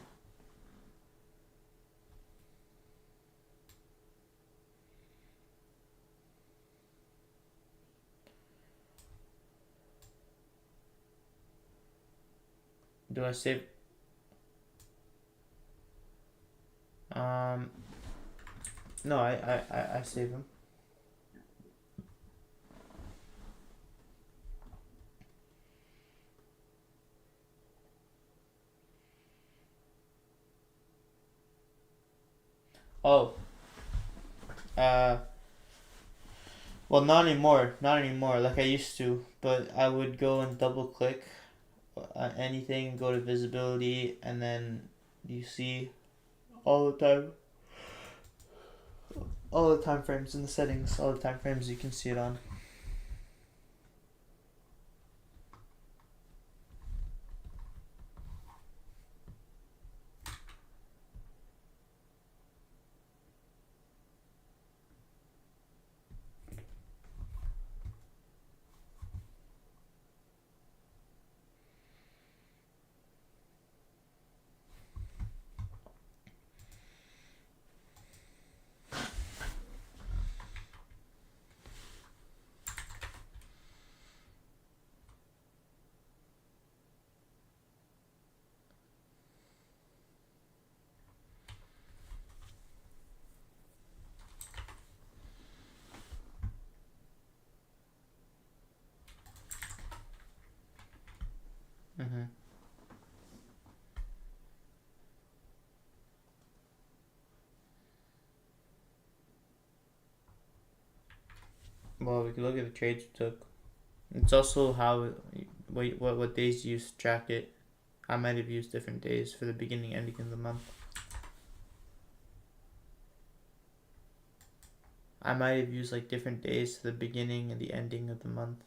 Do I save? Um, no, I save them. Oh, uh, well, not anymore. Not anymore. Like I used to, but I would go and double click anything, go to visibility, and then you see all the time, all the time frames in the settings, all the time frames you can see it on. Mm-hmm. Well, we can look at the trades we took. It's also how what days you use to track it. I might have used different days for the beginning and ending of the month. I might have used like different days to the beginning and the ending of the month.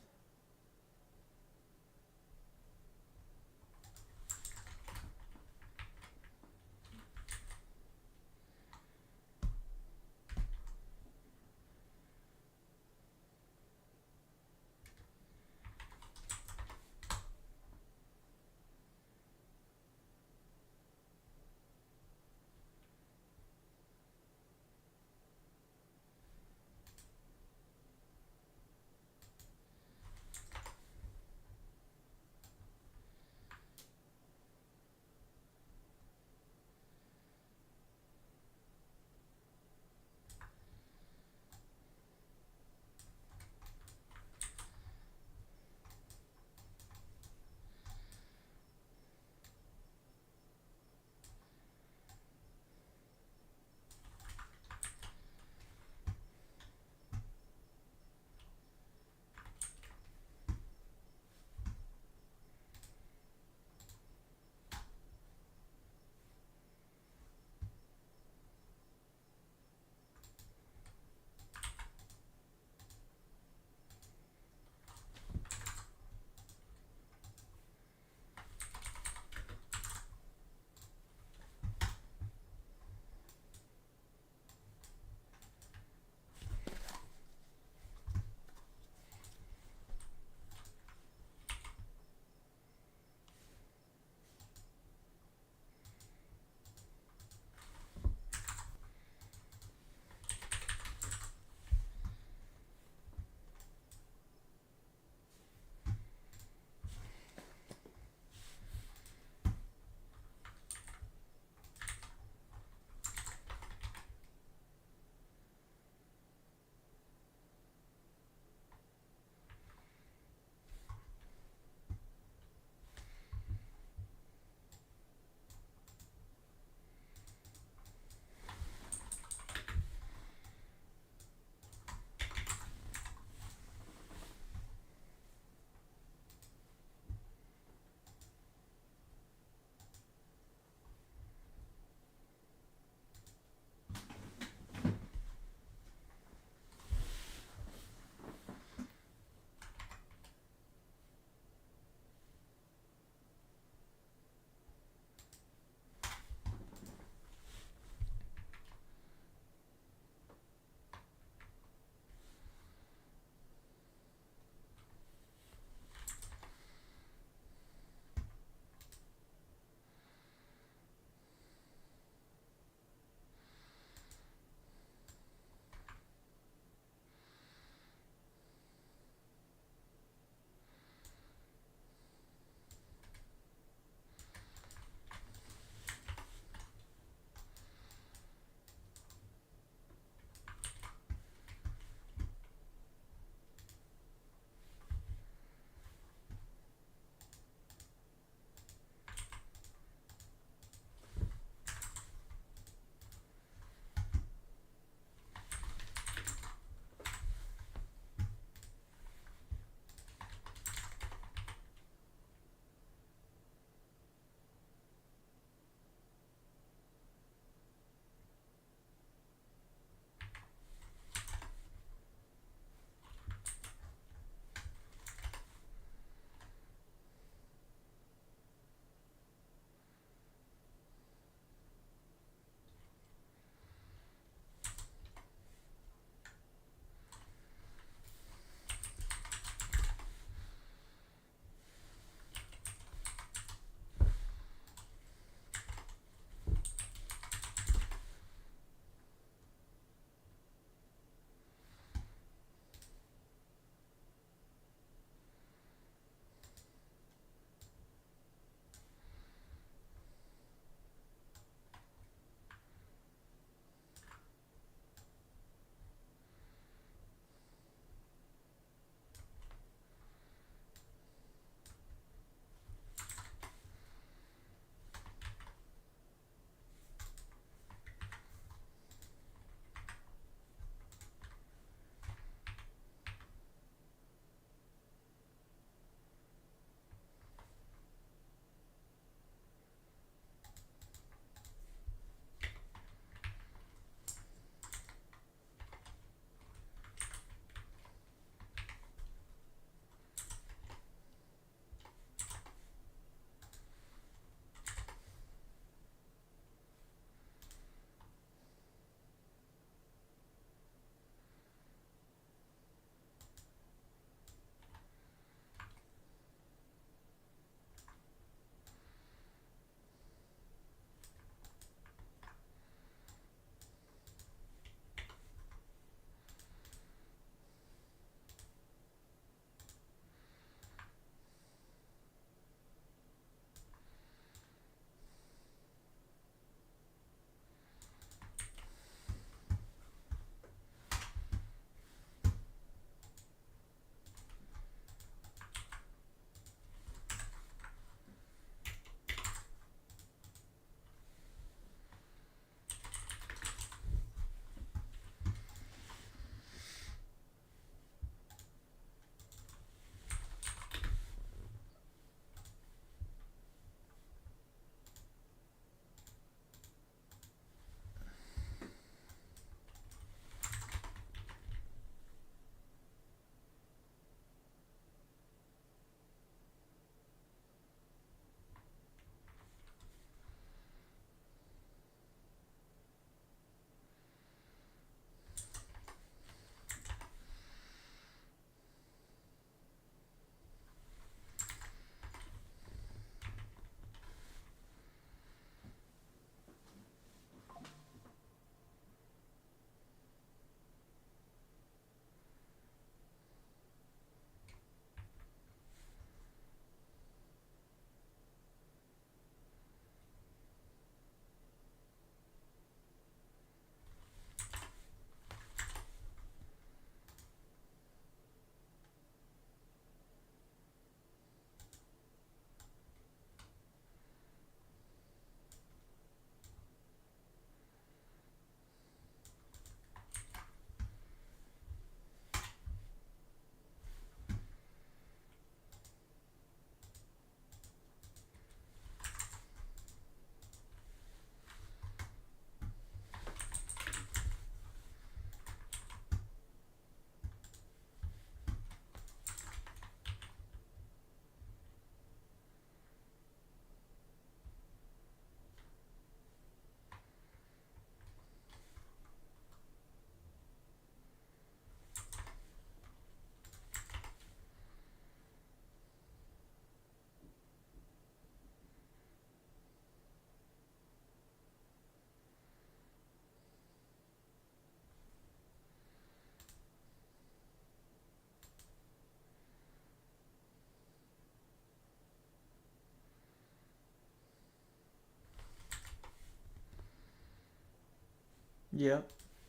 Yeah.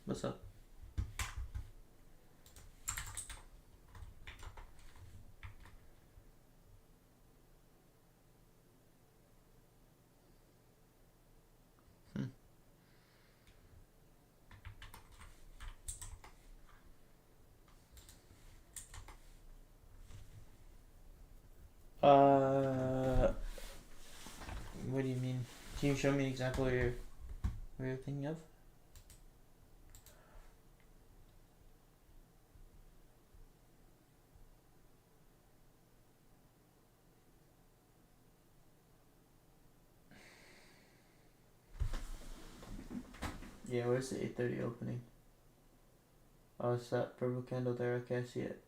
What's up? Hmm. What do you mean? Can you show me exactly what you're thinking of? Yeah, where's the 8:30 opening? Oh, it's that purple candle there. Okay, I see it.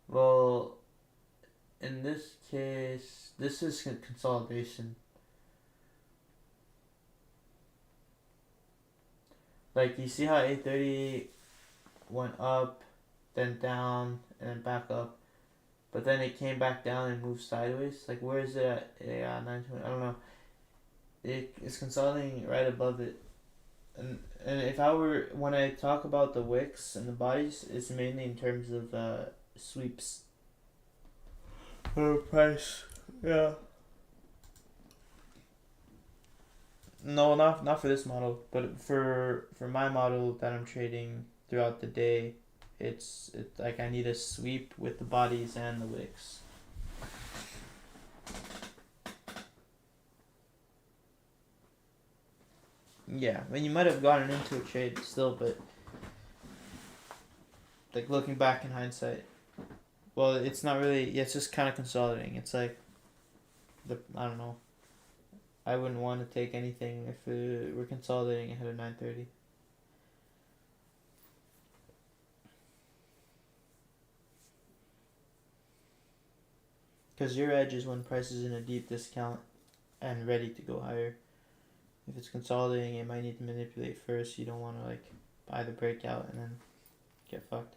Well, in this case, this is consolidation. Like, you see how 8:30 went up, then down, and then back up, but then it came back down and moved sideways. Like, where is it at? Yeah, 9:20. I don't know. It's consolidating right above it. And if I were, when I talk about the wicks and the bodies, it's mainly in terms of sweeps. Price. Yeah. No, not for this model, but for my model that I'm trading throughout the day, it's like I need a sweep with the bodies and the wicks. Yeah, I mean, you might have gotten into a trade still, but like looking back in hindsight, well, it's not really. Yeah, it's just kind of consolidating. It's like I don't know. I wouldn't want to take anything if we're consolidating ahead of 9:30. Because your edge is when price is in a deep discount and ready to go higher. If it's consolidating, it might need to manipulate first. You don't want to like buy the breakout and then get fucked.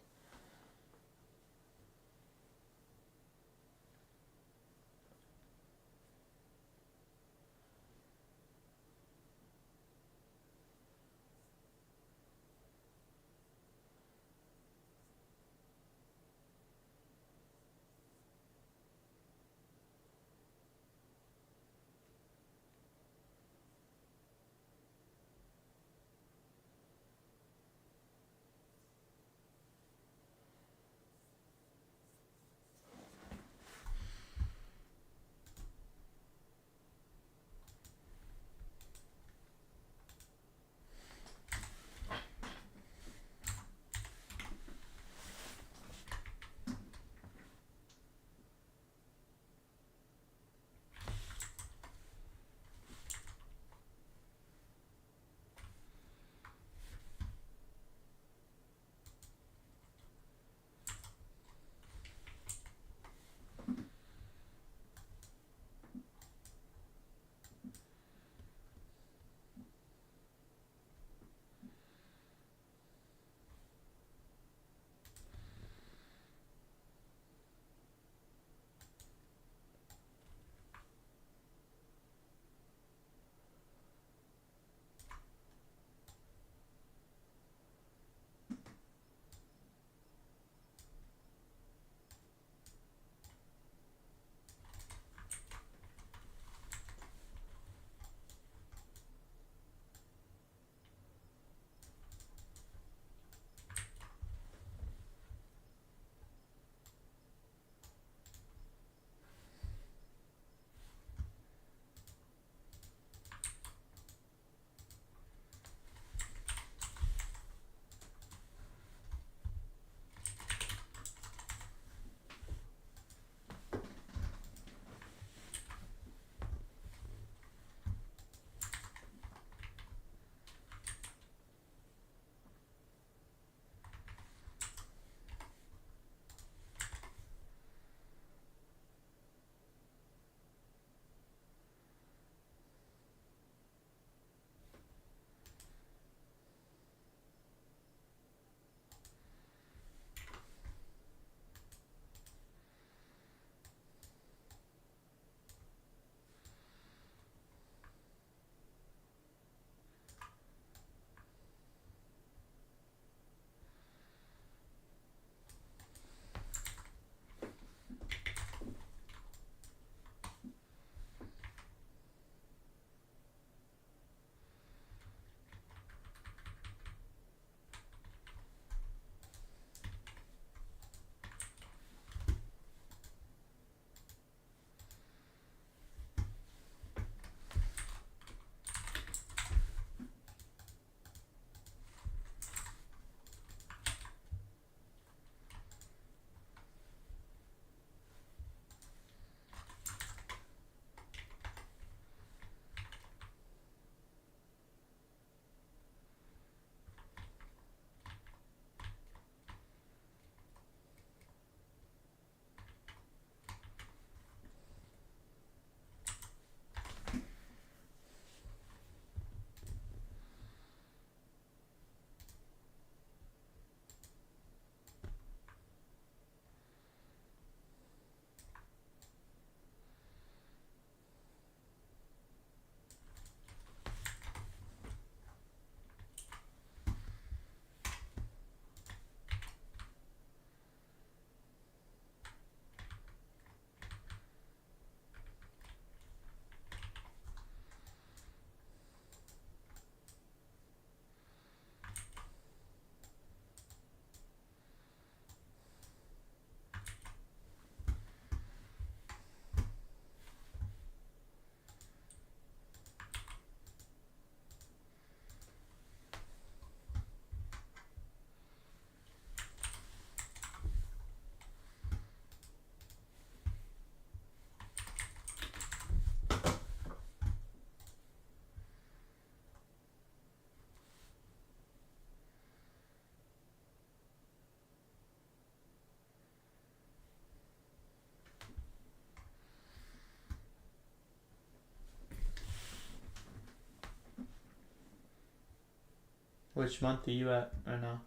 Which month are you at right now?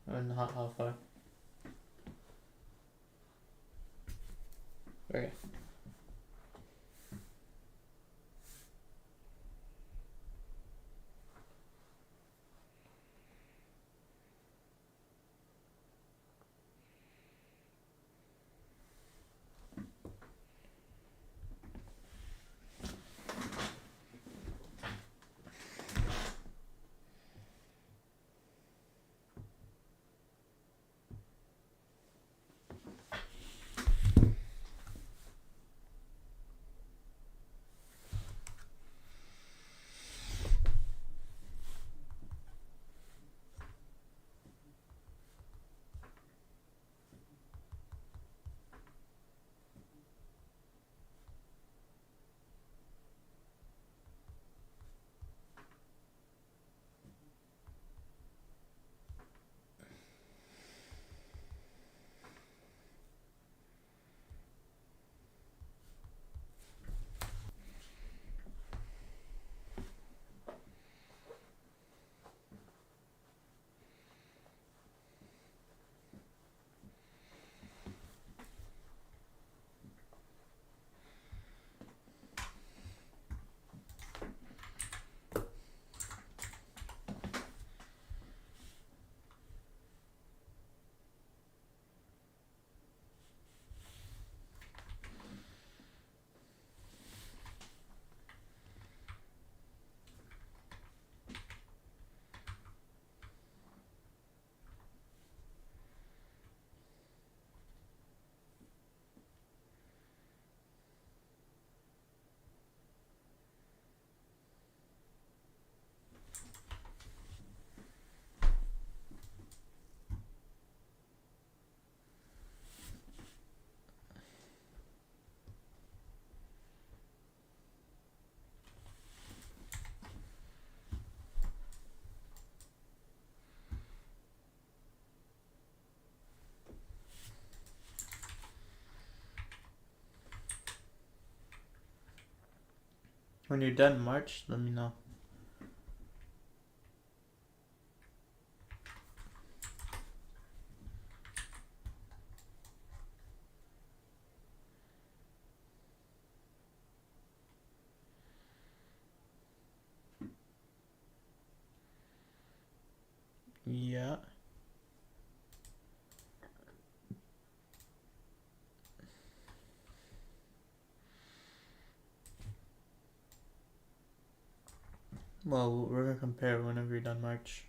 And how far? Okay. When you're done March, let me know. Yeah. Well, we're gonna compare whenever you're done March.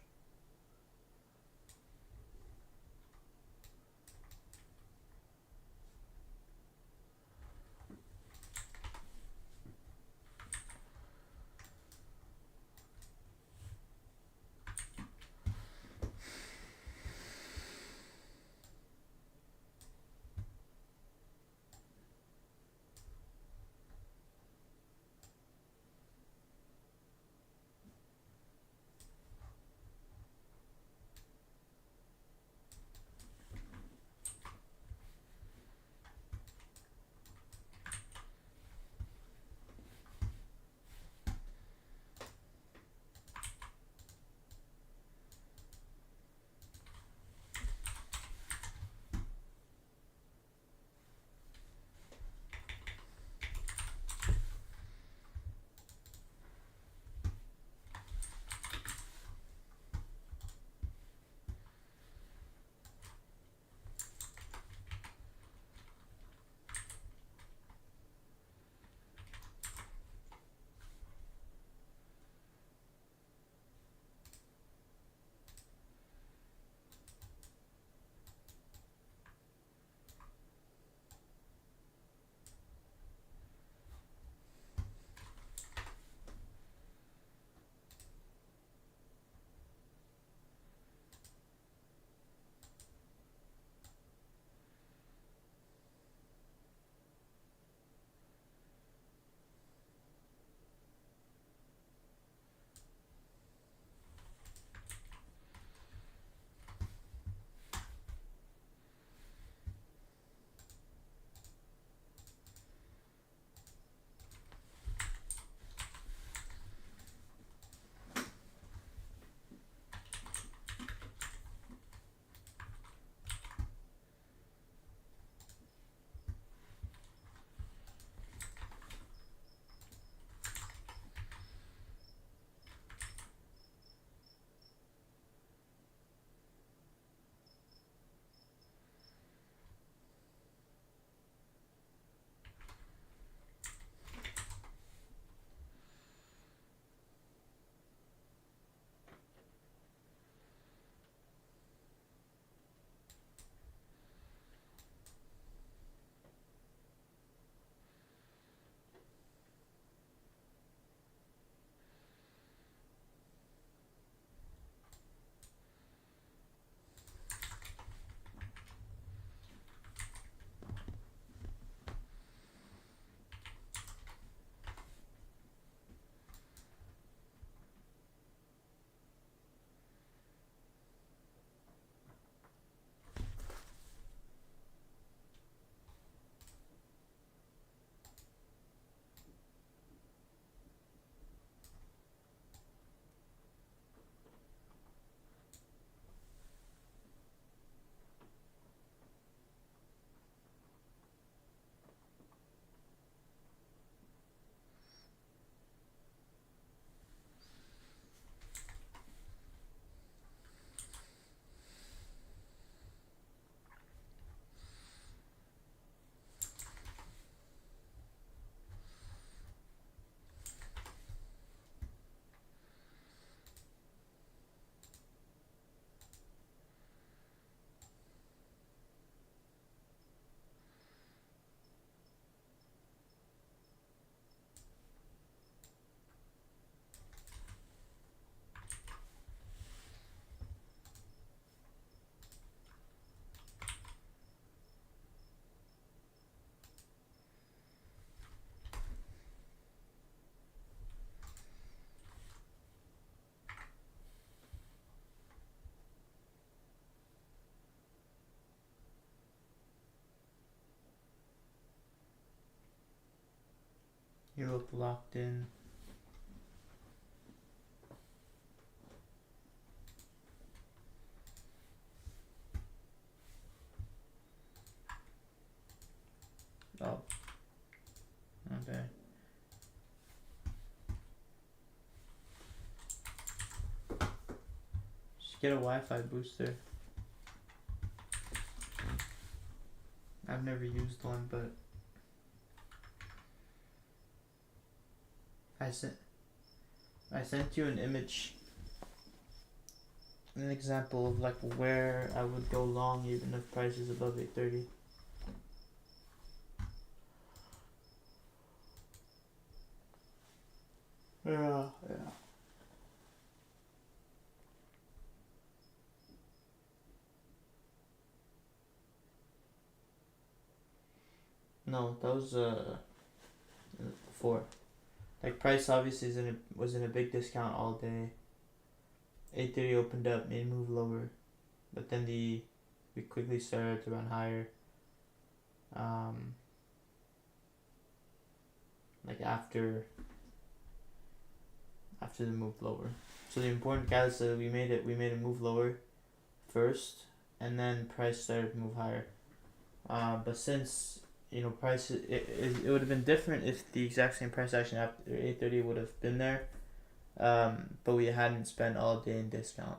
look locked in. Oh. Okay. Just get a Wi-Fi booster. I've never used one, but I sent you an image, an example of like where I would go long even if price is above 830. Yeah. No, that was before. Like price obviously was in a big discount all day. 830 opened up, made a move lower, but then we quickly started to run higher. Like after the move lower. So the important catalyst is that we made a move lower first, and then price started to move higher. But since price it would have been different if the exact same price action after 830 would have been there, but we hadn't spent all day in discount.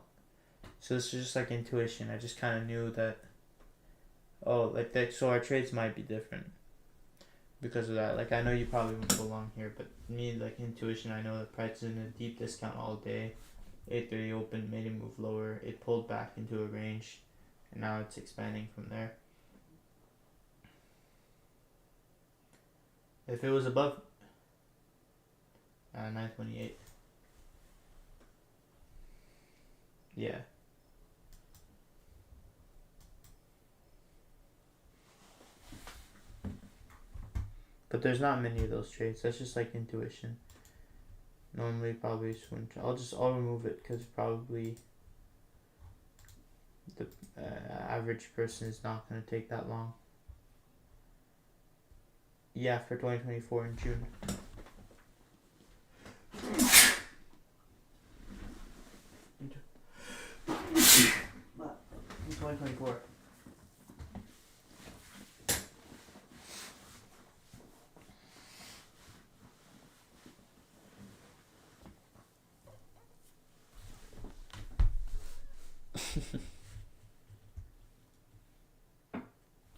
So this is just like intuition. I just kind of knew that. So our trades might be different because of that. Like I know you probably won't go long here, but me, like intuition, I know that price is in a deep discount all day. 830 opened, made a move lower. It pulled back into a range, and now it's expanding from there. If it was above 928, yeah. But there's not many of those trades. That's just like intuition. Normally, probably swing. I'll remove it because probably the average person is not gonna take that long. Yeah, for 2024 in June. What? In 2024.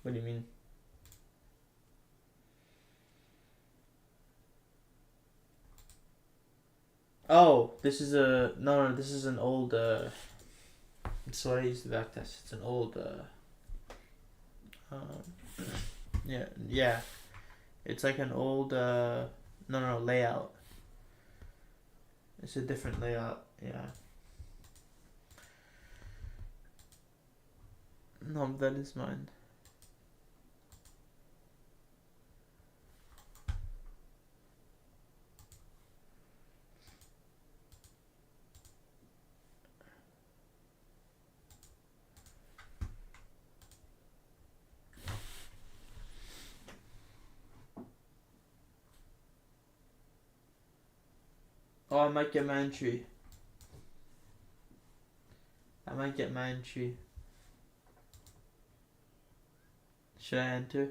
What do you mean? Oh, this is this is an old it's what I used to backtest. It's an old yeah. It's like an old layout. It's a different layout, yeah. No, that is mine. Oh, I might get my entry. Should I enter?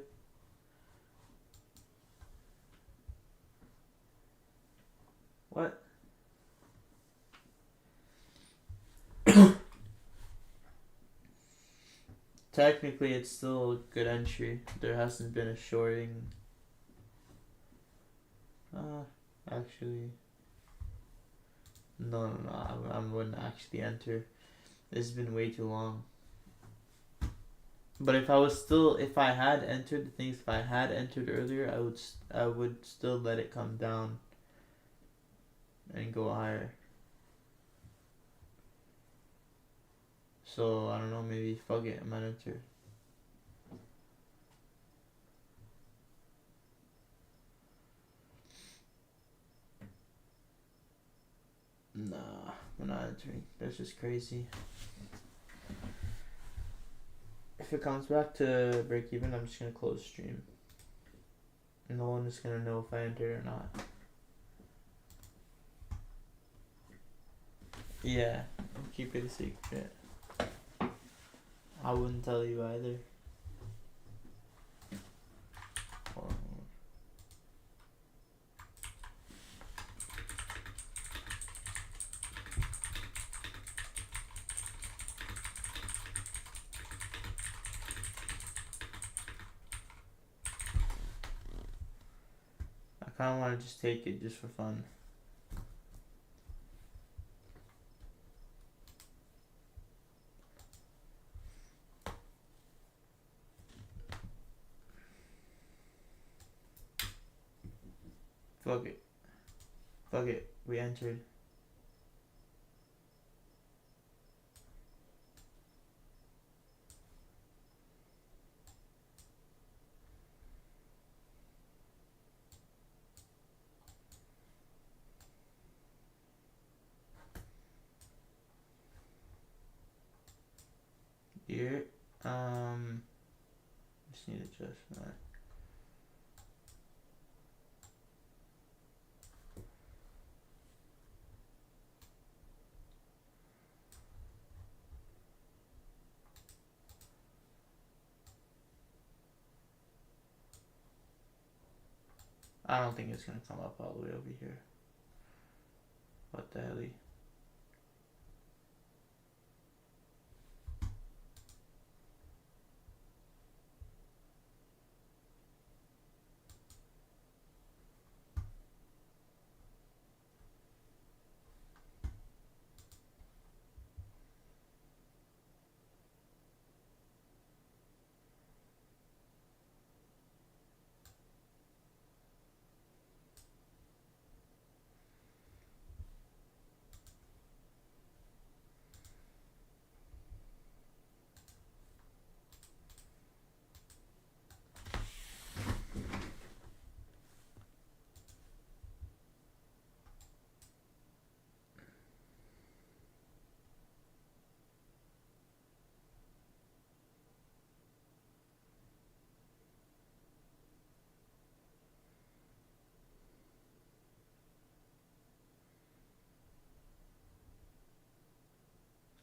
What? Technically, it's still a good entry. There hasn't been a shorting. Actually, no. I wouldn't actually enter. This has been way too long. But if I had entered earlier, I would still let it come down and go higher. So I don't know, maybe fuck it, I might enter. Nah, we're not entering. That's just crazy. If it comes back to break even, I'm just gonna close stream. No one is gonna know if I entered or not. Yeah, keep it a secret. I wouldn't tell you either. Or, I kind of want to just take it just for fun. Fuck it. Fuck it. We entered. Here. Just need to adjust that. I don't think it's gonna come up all the way over here. What the hell?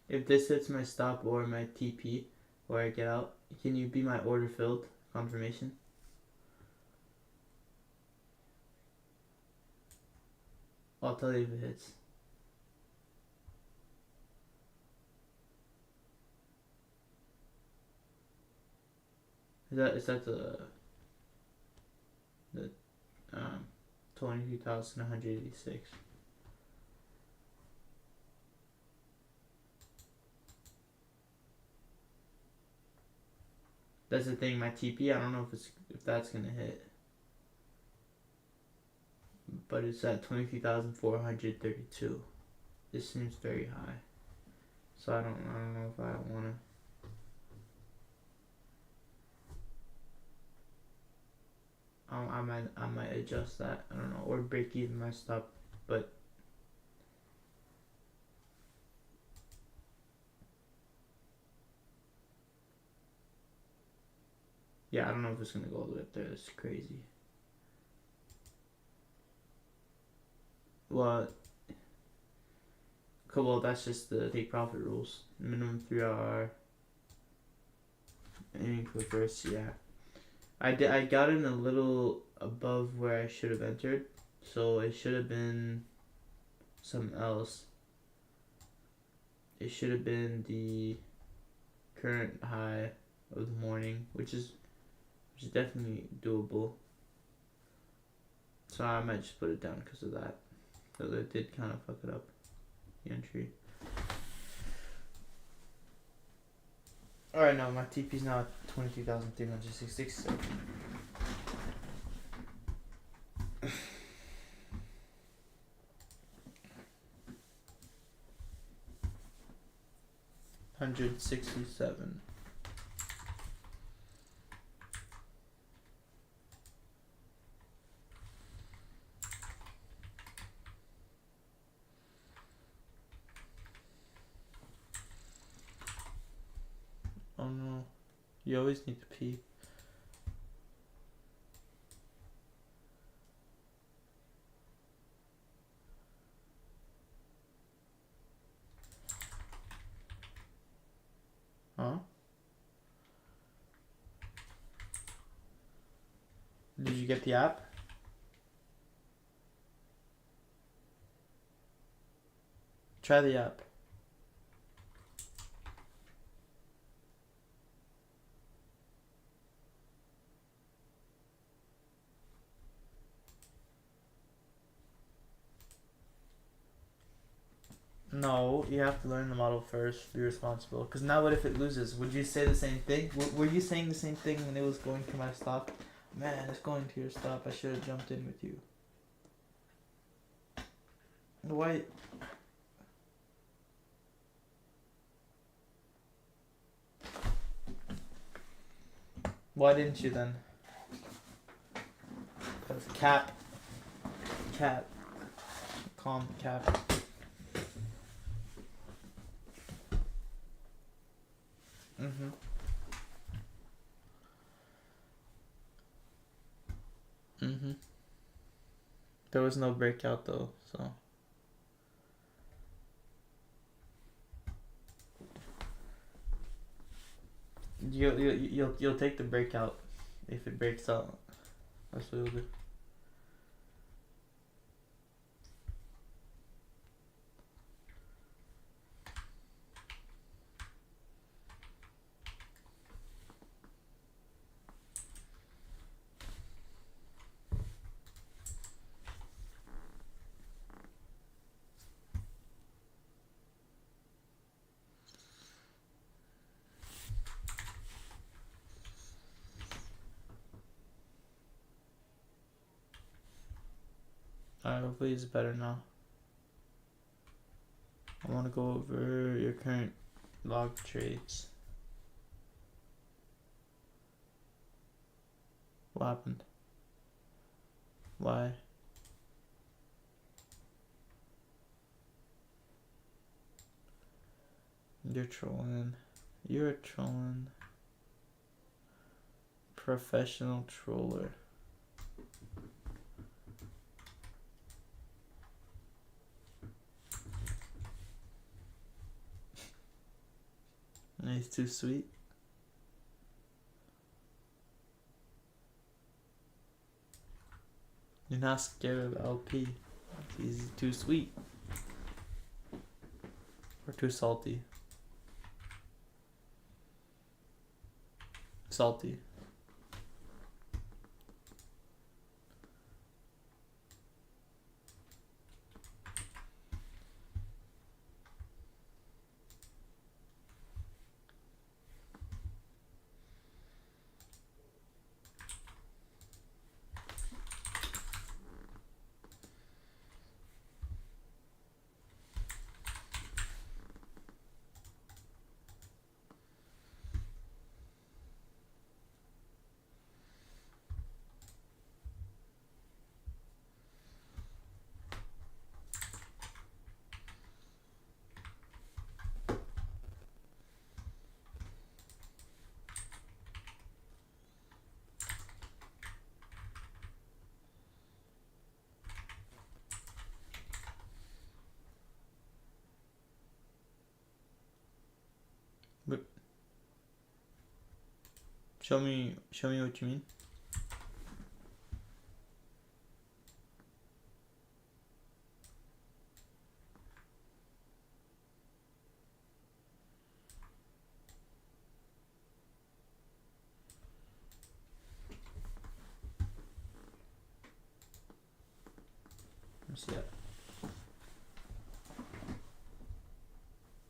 If this hits my stop or my TP, or I get out, can you be my order filled confirmation? I'll tell you if it hits. Is that the 22,186? That's the thing. My TP, I don't know if that's gonna hit, but it's at 23,432. This seems very high, so I don't know if I wanna. I might adjust that. I don't know, or break even my stop, but yeah, I don't know if it's gonna go all the way up there. That's crazy. Well, that's just the take profit rules. Minimum 3 hour. Aiming for first, yeah. I got in a little above where I should have entered, so it should have been something else. It should have been the current high of the morning, which is definitely doable. So I might just put it down because of that. So it did kind of fuck it up, the entry. Alright, no, my TP's now at 22,366. So. $167. Oh no, you always need to pee. get the app? Try the app. No, you have to learn the model first. Be responsible. Because now, what if it loses? Would you say the same thing? Were you saying the same thing when it was going to my stop? Man, it's going to your stop. I should have jumped in with you. Why? Why didn't you then? Because cap. Calm, cap. Mm-hmm. Mm-hmm. There was no breakout though, so. You'll take the breakout if it breaks out. That's what you'll do. Alright, hopefully it's better now. I want to go over your current log trades. What happened? Why? You're trolling. You're a trolling. Professional troller. He's too sweet. You're not scared of LP. He's too sweet. Or too salty. Salty. But show me what you mean. Let me see that.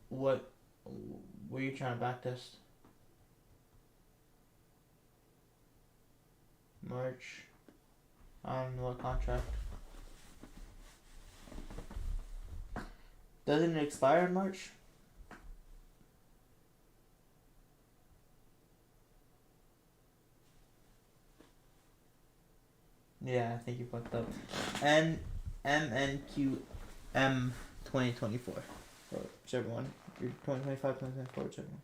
What were you trying to backtest? March. I don't know what contract. Doesn't it expire in March? Yeah, I think you fucked up. MNQM 2024. Or whichever one. Your 2025, 2024, whichever one.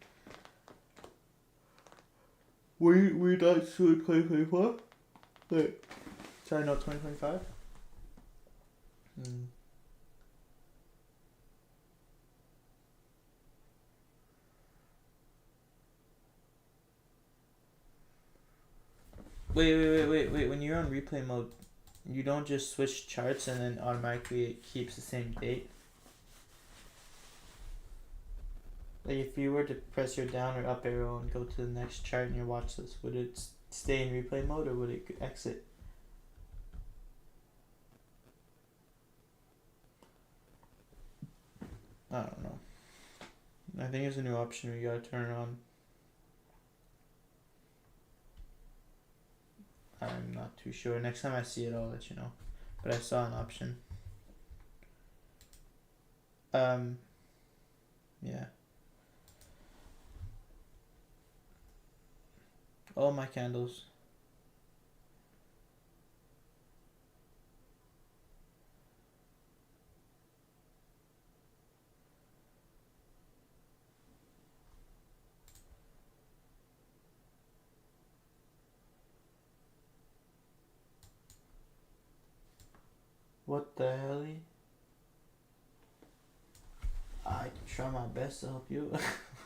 Were you not sure 2024? Wait. Sorry, no, 2025? Wait. When you're on replay mode, you don't just switch charts and then automatically it keeps the same date. Like if you were to press your down or up arrow and go to the next chart in your watch list, would it stay in replay mode or would it exit? I don't know. I think there's a new option where you gotta turn it on. I'm not too sure. Next time I see it, I'll let you know. But I saw an option. Yeah. All my candles. What the hell? I can try my best to help you.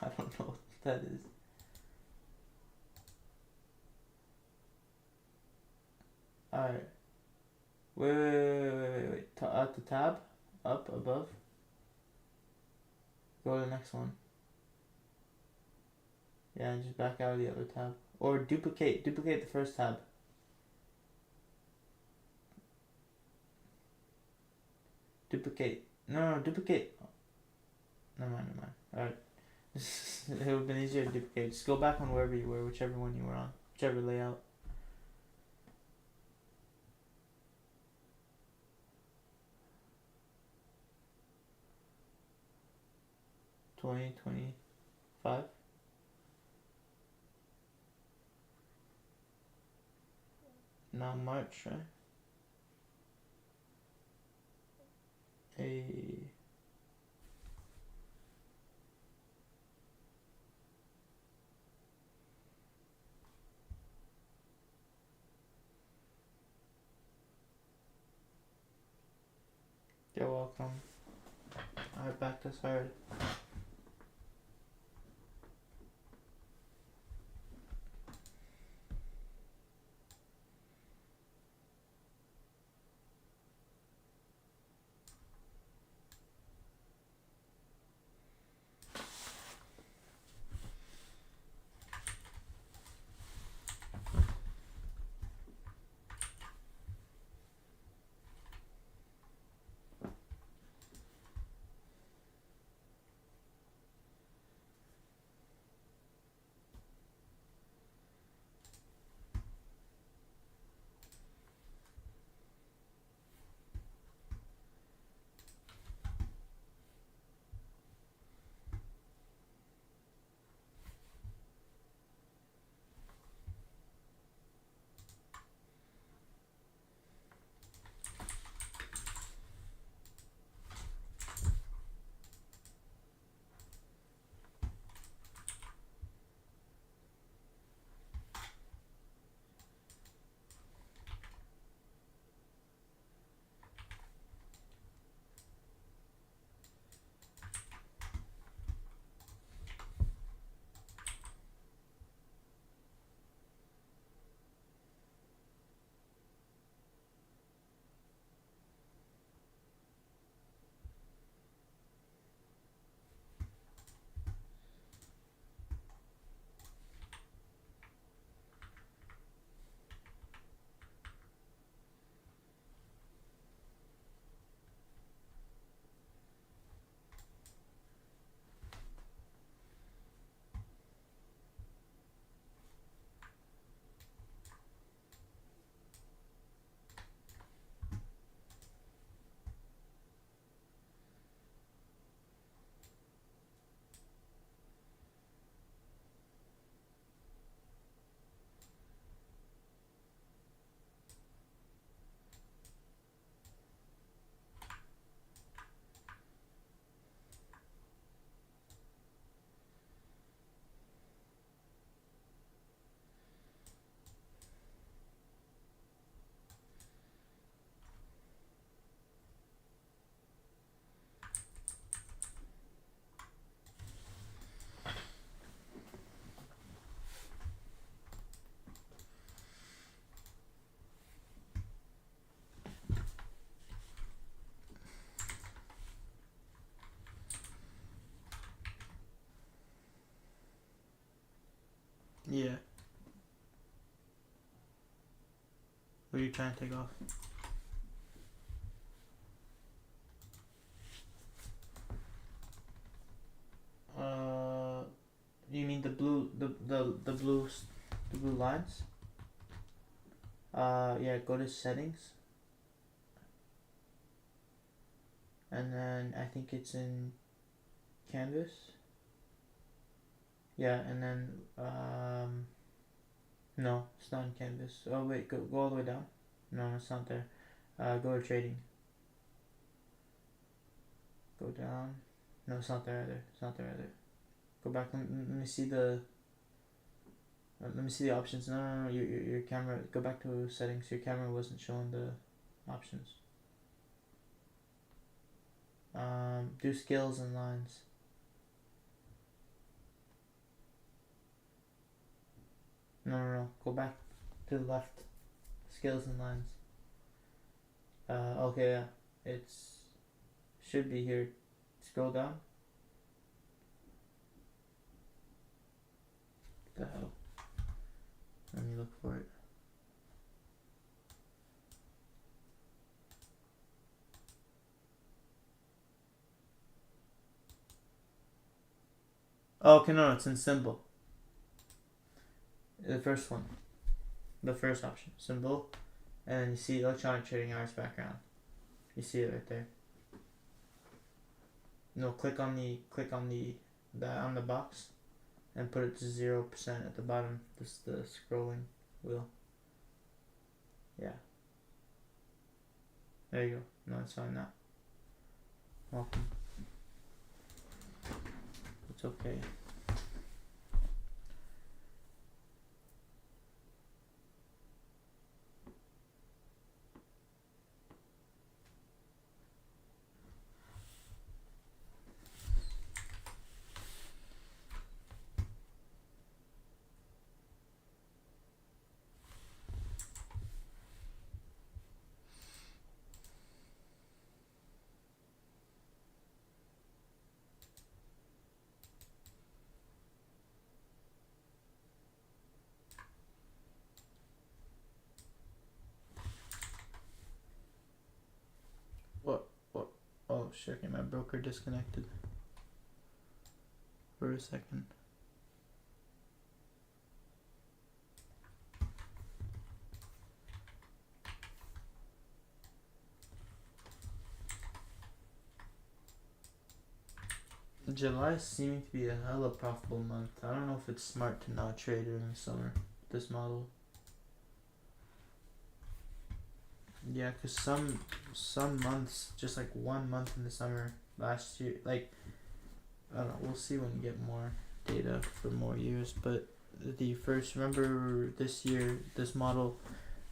I don't know what that is. Alright. Wait. At the tab? Up, above? Go to the next one. Yeah, and just back out of the other tab. Or duplicate the first tab. Duplicate. No, duplicate. Never mind. Alright. It would have been easier to duplicate. Just go back on wherever you were, whichever one you were on. Whichever layout. $20.25. Now March, right? You're welcome. I backed us hard. Yeah. What are you trying to take off? You mean the blue, the blue lines? Yeah. Go to settings, and then I think it's in canvas. Yeah, and then no, it's not in canvas. Oh wait, go all the way down. No, it's not there. Go to trading. Go down. No, it's not there either. It's not there either. Go back. Let me see the. Let me see the options. No. Your camera. Go back to settings. Your camera wasn't showing the options. Do scales and lines. No. Go back to the left. Scales and lines. Okay, yeah. It's should be here. Scroll down. What the hell? Let me look for it. Oh, okay, no, it's in symbol. The first one. The first option. Symbol. And you see electronic trading hours background. You see it right there. No, click on the on the box and put it to 0% at the bottom. This is the scrolling wheel. Yeah. There you go. No, it's fine now. Welcome. It's okay. What? Oh shit, okay, my broker disconnected for a second. July is seeming to be a hella profitable month. I don't know if it's smart to not trade during the summer, this model. Yeah, cause some months, just like 1 month in the summer last year, like I don't know. We'll see when we get more data for more years. But the first, remember this year, this model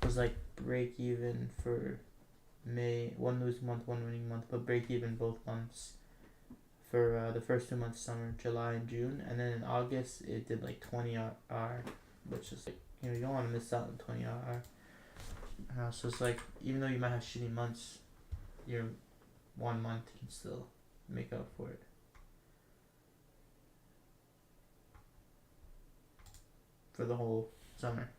was like break even for May, one losing month, one winning month, but break even both months for the first 2 months, summer, July and June, and then in August it did like 20 R, which is like you don't want to miss out on 20 R. So it's like even though you might have shitty months, your 1 month can still make up for it. For the whole summer.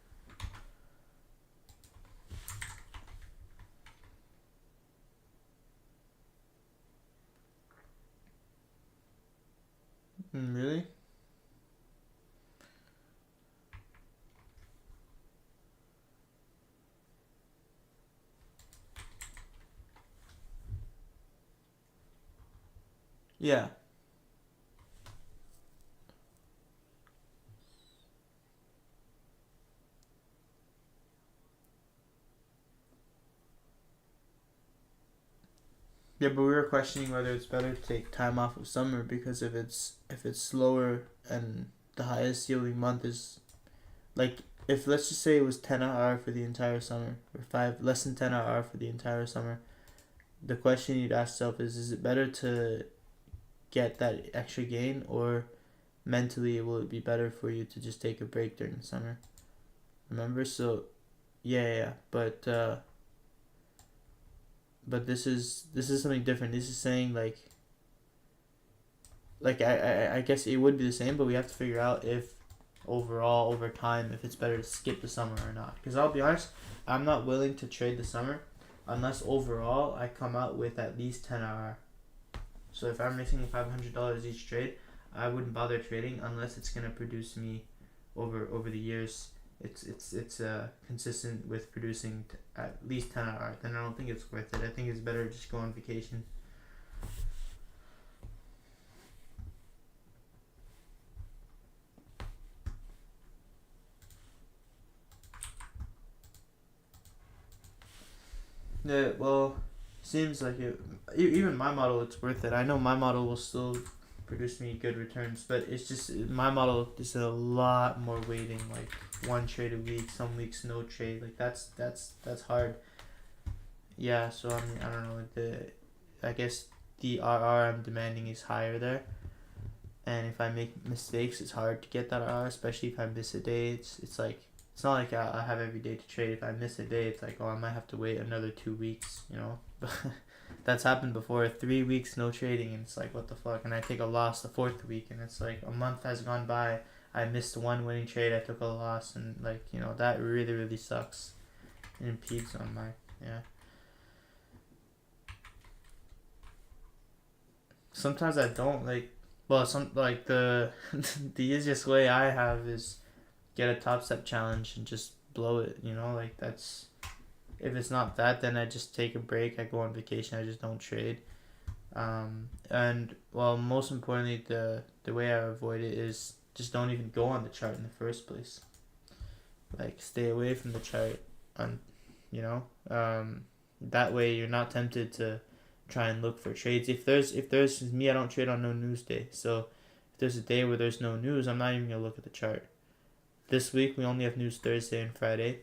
Really? Yeah. Yeah, but we were questioning whether it's better to take time off of summer because if it's slower and the highest yielding month is like if let's just say it was 10 hour for the entire summer or 5 less than 10 hour for the entire summer, the question you'd ask yourself is it better to get that extra gain or mentally will it be better for you to just take a break during the summer? Remember? So yeah. But this is something different. This is saying like I guess it would be the same, but we have to figure out if overall over time if it's better to skip the summer or not. Because I'll be honest, I'm not willing to trade the summer unless overall I come out with at least 10 RR. So if I'm making $500 each trade, I wouldn't bother trading unless it's gonna produce me over the years. It's consistent with producing at least 10 RR. Then I don't think it's worth it. I think it's better to just go on vacation. Yeah, well, seems like it. Even my model, it's worth it. I know my model will still produce me good returns, but it's just my model is a lot more weighting. Like one trade a week, some weeks no trade. Like that's hard. Yeah, so I mean I don't know. I guess the RR I'm demanding is higher there, and if I make mistakes, it's hard to get that RR, especially if I miss a day. It's like it's not like I have every day to trade. If I miss a day, it's like, oh, I might have to wait another 2 weeks, you know? That's happened before. 3 weeks no trading, and it's like, what the fuck? And I take a loss the fourth week, and it's like a month has gone by. I missed one winning trade. I took a loss, and like, you know, that really, really sucks. It impedes on my, yeah. Sometimes I don't like, well, some, like the easiest way I have is get a top step challenge and just blow it, you know, like that's if it's not that, then I just take a break, I go on vacation, I just don't trade. And well, most importantly, the way I avoid it is just don't even go on the chart in the first place. Like stay away from the chart, on, you know, that way you're not tempted to try and look for trades. If there's me, I don't trade on no news day. So if there's a day where there's no news, I'm not even gonna look at the chart. This week we only have news Thursday and Friday.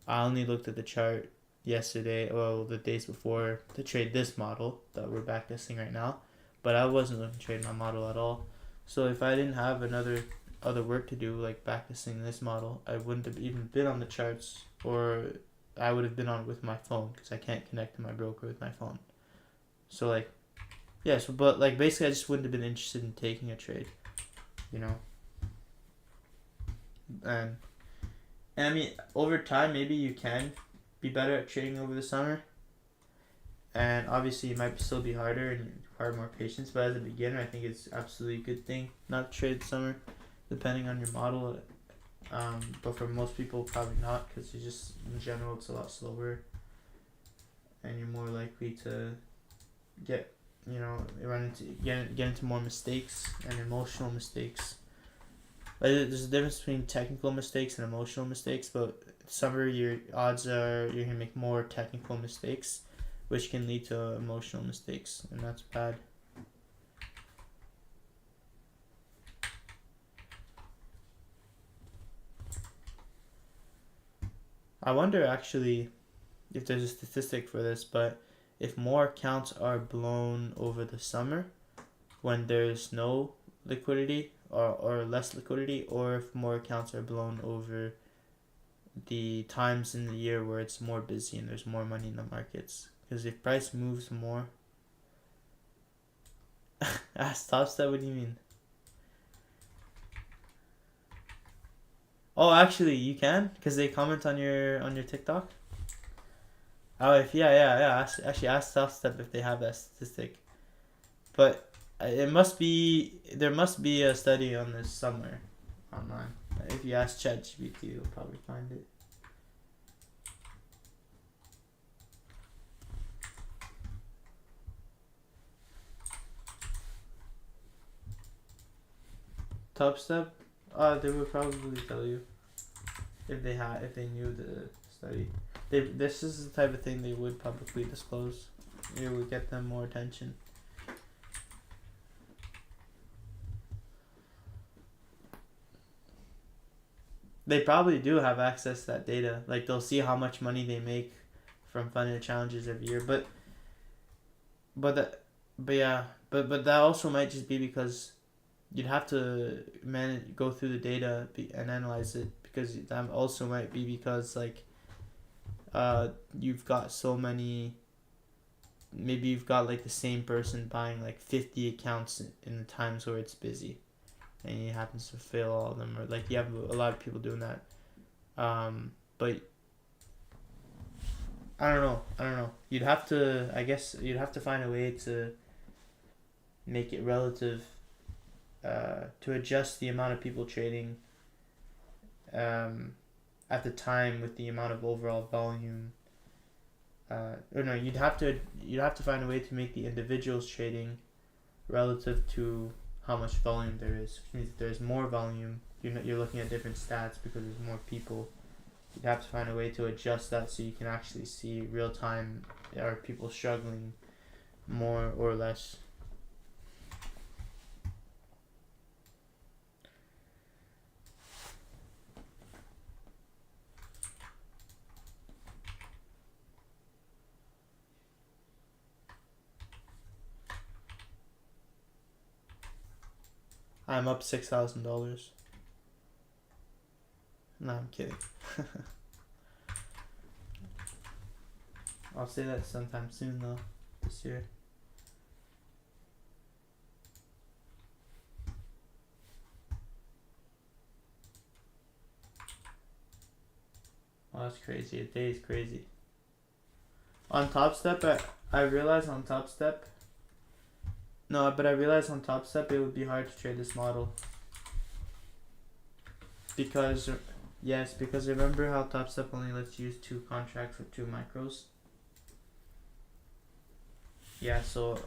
I only looked at the chart yesterday, well, the days before, to trade this model that we're backtesting right now, but I wasn't looking to trade my model at all. So if I didn't have other work to do like backtesting this model, I wouldn't have even been on the charts, or I would have been on with my phone because I can't connect to my broker with my phone. So like, yeah. So but like basically, I just wouldn't have been interested in taking a trade, you know. And I mean, over time, maybe you can be better at trading over the summer. And obviously, it might still be harder and require more patience. But as a beginner, I think it's absolutely a good thing not to trade summer, depending on your model. But for most people, probably not, because you just in general it's a lot slower, and you're more likely to get get into more mistakes and emotional mistakes. Like, there's a difference between technical mistakes and emotional mistakes, but summer your odds are you're gonna make more technical mistakes, which can lead to emotional mistakes, and that's bad. I wonder actually if there's a statistic for this, but if more accounts are blown over the summer when there's no liquidity or less liquidity, or if more accounts are blown over the times in the year where it's more busy and there's more money in the markets. Because if price moves more, stops that. What do you mean? Oh, actually, you can, because they comment on your TikTok. Oh, if yeah. Ask StopStep if they have that statistic. But there must be a study on this somewhere online. If you ask ChatGPT, you'll probably find it. Top Step, they would probably tell you if they knew the study. This is the type of thing they would publicly disclose. It would get them more attention. They probably do have access to that data. Like they'll see how much money they make from funded challenges every year. But that but yeah, but that also might just be because you'd have to go through the data and analyze it, because that also might be because like you've got so many, maybe you've got like the same person buying like 50 accounts in the times where it's busy, and he happens to fail all of them, or like you have a lot of people doing that. But I don't know. You'd have to, I guess, you'd have to find a way to make it relative, to adjust the amount of people trading, at the time with the amount of overall volume. Or no, you'd have to find a way to make the individuals trading relative to how much volume there is. Which means if there's more volume, you're looking at different stats because there's more people. You'd have to find a way to adjust that so you can actually see real time, are people struggling more or less. I'm up $6,000. No, I'm kidding. I'll say that sometime soon though, this year. Oh, that's crazy. A day is crazy. On Top Step, I realized on Top Step. No, but I realized on Top Step it would be hard to trade this model. Because remember how Top Step only lets you use 2 contracts for 2 micros? Yeah, so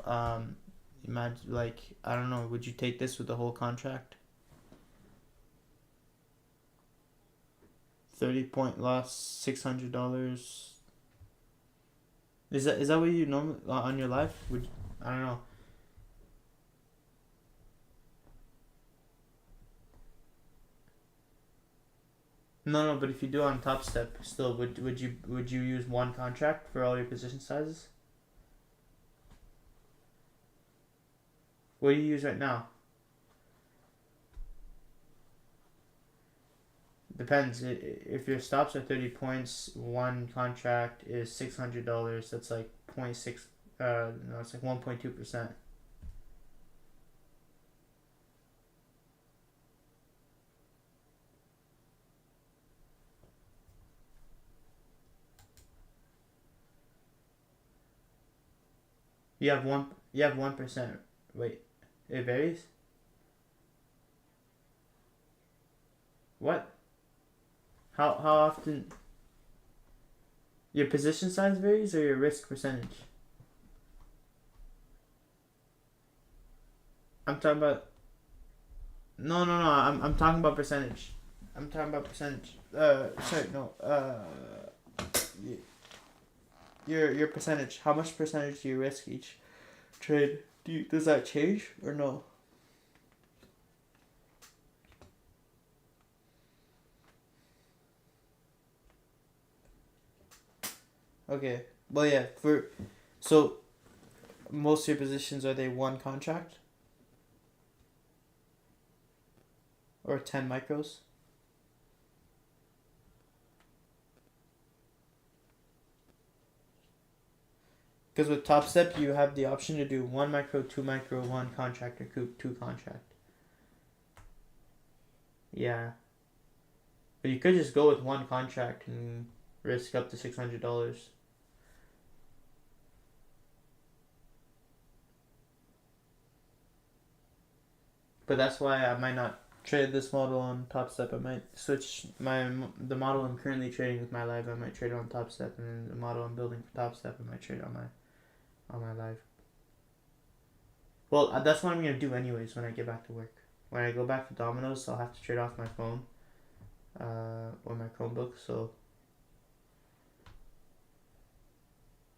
imagine, like, I don't know, would you take this with the whole contract? 30-point loss, $600. Is that what you normally on your life? I don't know. No, but if you do on Top Step, still would you use 1 contract for all your position sizes? What do you use right now? Depends. If your stops are 30 points, 1 contract is $600. That's like 0.6. No, it's like 1.2%. You have 1%. Wait, it varies. What? How often? Your position size varies or your risk percentage? I'm talking about. No. I'm talking about percentage. I'm talking about percentage. Sorry, no. Your percentage. How much percentage do you risk each trade? Does that change or no? Okay. Well, yeah. So most of your positions, are they 1 contract or 10 micros? Because with Top Step, you have the option to do 1 micro, 2 micro, 1 contract, or 2 contract. Yeah. But you could just go with 1 contract and risk up to $600. But that's why I might not trade this model on Top Step. I might switch the model I'm currently trading with my live. I might trade it on Top Step, and then the model I'm building for Top Step, I might trade on my live. Well, that's what I'm gonna do anyways when I get back to work. When I go back to Domino's, I'll have to trade off my phone, or my Chromebook. So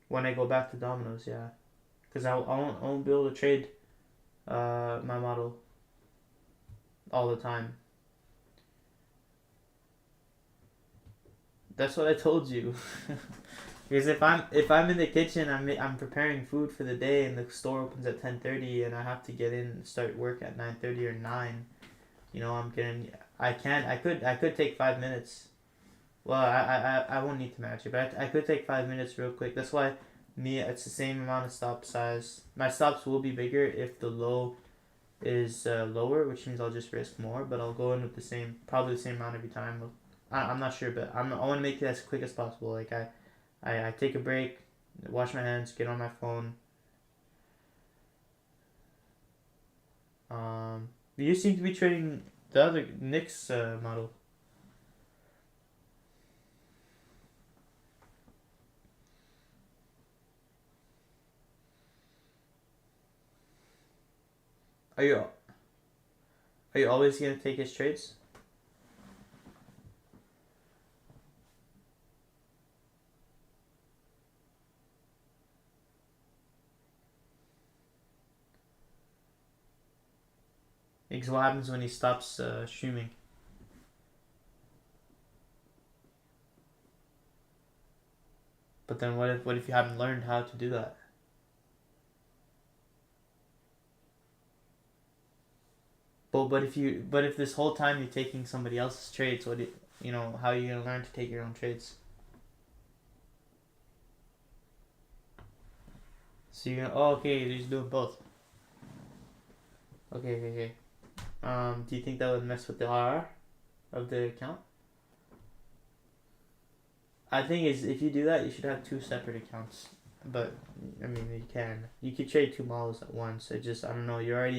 when I go back to Domino's, yeah, because I won't be able to trade, my model all the time. That's what I told you. Because if I'm in the kitchen, I'm preparing food for the day, and the store opens at 10:30, and I have to get in and start work at 9:30 or 9. You know, I could take 5 minutes. Well, I won't need to match it, but I could take 5 minutes real quick. That's why it's the same amount of stop size. My stops will be bigger if the low is lower, which means I'll just risk more, but I'll go in with probably the same amount every time. I'm not sure, but I want to make it as quick as possible. Like I take a break, wash my hands, get on my phone. You seem to be trading the other Nick's model. Are you always gonna take his trades? Because what happens when he stops streaming? But then what if you haven't learned how to do that? But if this whole time you're taking somebody else's trades, how are you gonna learn to take your own trades? So you're gonna okay, you're just doing both. Okay. Do you think that would mess with the IR of the account? I think is if you do that, you should have two separate accounts. But I mean, you can. You could trade two models at once. It just I don't know. You're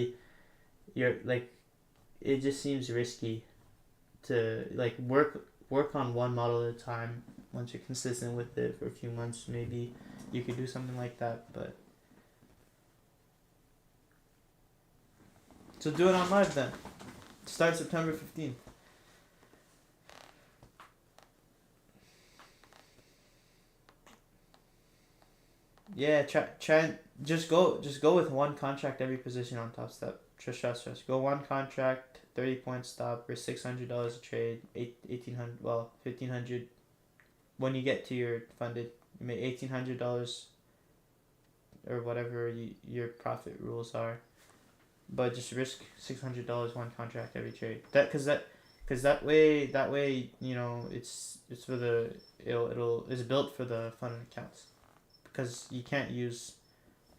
like, it just seems risky to like work on one model at a time. Once you're consistent with it for a few months, maybe you could do something like that. But so do it on live then. Start September 15th. Yeah, try and just go with one contract every position on Top Step. Trust. Go one contract, 30 point stop, for $600 a trade, 1800 well 1500. When you get to your funded, you make $1,800 or whatever your profit rules are, but just risk $600 one contract every trade. That way it's for the it's built for the funded accounts. Because you can't use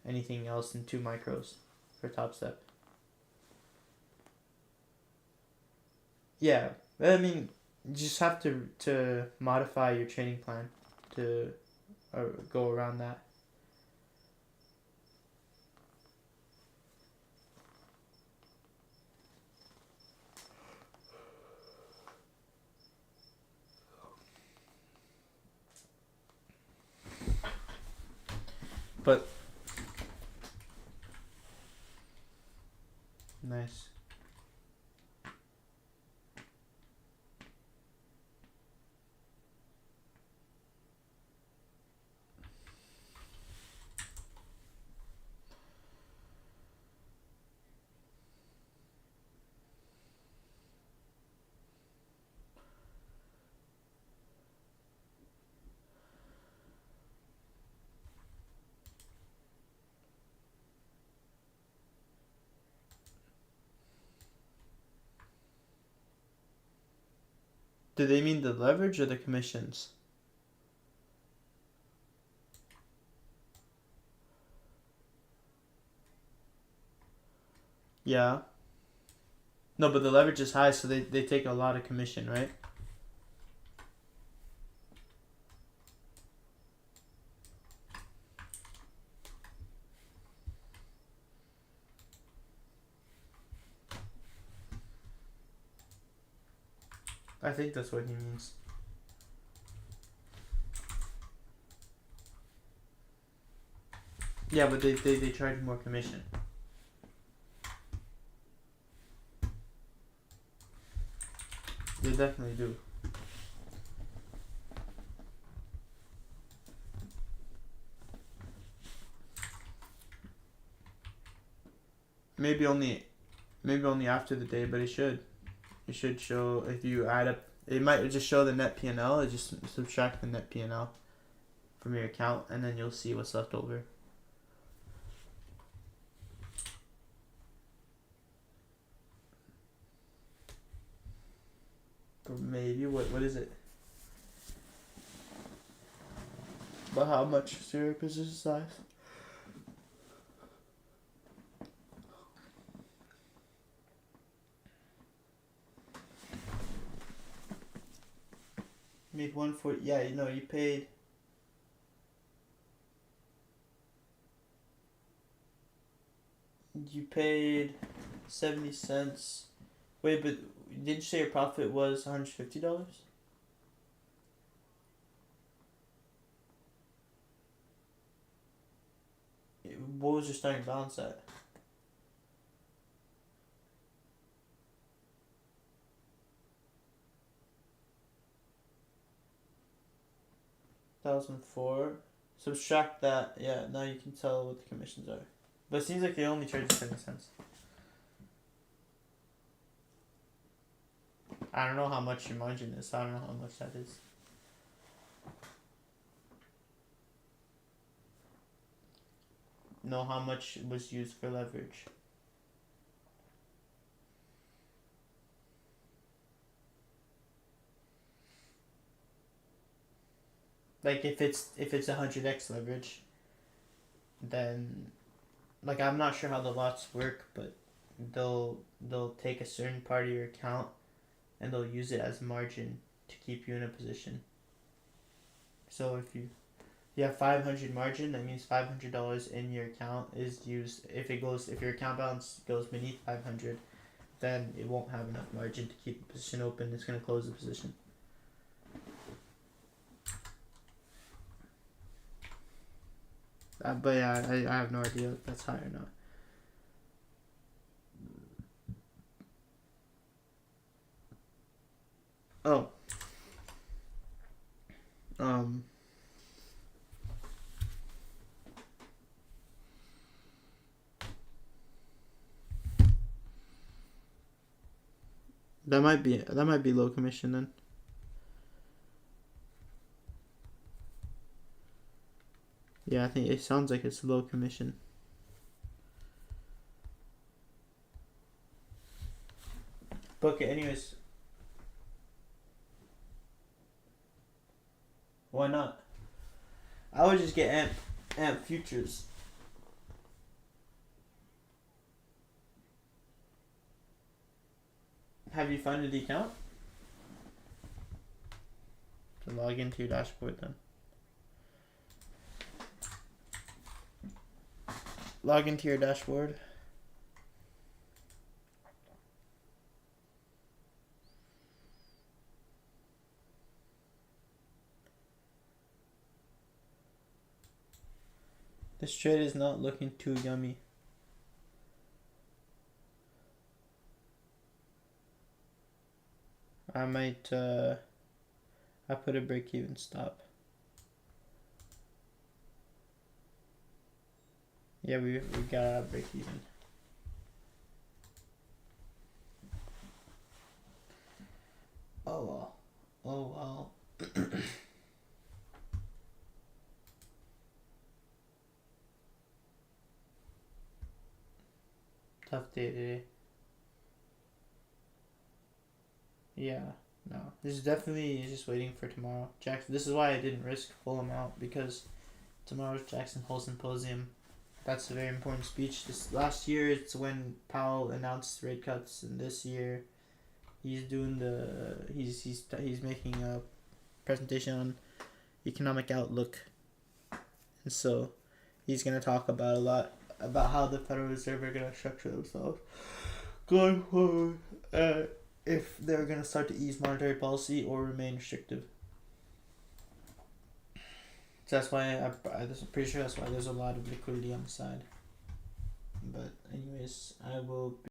anything else in 2 micros for Top Step. Yeah, I mean, you just have to modify your training plan to go around that. But nice. Do they mean the leverage or the commissions? Yeah. No, but the leverage is high, so they take a lot of commission, right? I think that's what he means. Yeah, but they charge more commission. They definitely do. Maybe only after the day, but it should. It should show if you add up. It might just show the net P&L. It just subtract the net P&L from your account, and then you'll see what's left over. Or maybe what is it? But how much is your position size? made 140. Yeah, you know, you paid. You paid 70 cents. Wait, but did you say your profit was $150? What was your starting balance at? 1,004. Subtract that. Yeah, now you can tell what the commissions are. But it seems like they only charge you 70 cents. I don't know how much your margin is. So I don't know how much that is. Know how much was used for leverage. Like if it's 100x leverage, then like I'm not sure how the lots work, but they'll take a certain part of your account and they'll use it as margin to keep you in a position. So if you have 500 margin, that means $500 in your account is used. If your account balance goes beneath 500, then it won't have enough margin to keep the position open. It's gonna close the position. But yeah, I have no idea if that's high or not. Oh. That might be low commission then. Yeah, I think it sounds like it's low commission. But okay, anyways. Why not? I would just get amp futures. Have you funded the account? So log into your dashboard then. Log into your dashboard. This trade is not looking too yummy. I might I put a break even stop. Yeah, we got a break even. Oh well. Oh well. Tough day today. Yeah, no. This is definitely just waiting for tomorrow. Jackson. This is why I didn't risk full amount, because tomorrow's Jackson Hole Symposium. That's a very important speech. This last year, it's when Powell announced rate cuts, and this year, he's making a presentation on economic outlook, and so he's gonna talk about a lot about how the Federal Reserve are gonna structure themselves going forward, if they're gonna start to ease monetary policy or remain restrictive. So that's why I'm pretty sure that's why there's a lot of liquidity on the side. But anyways, I will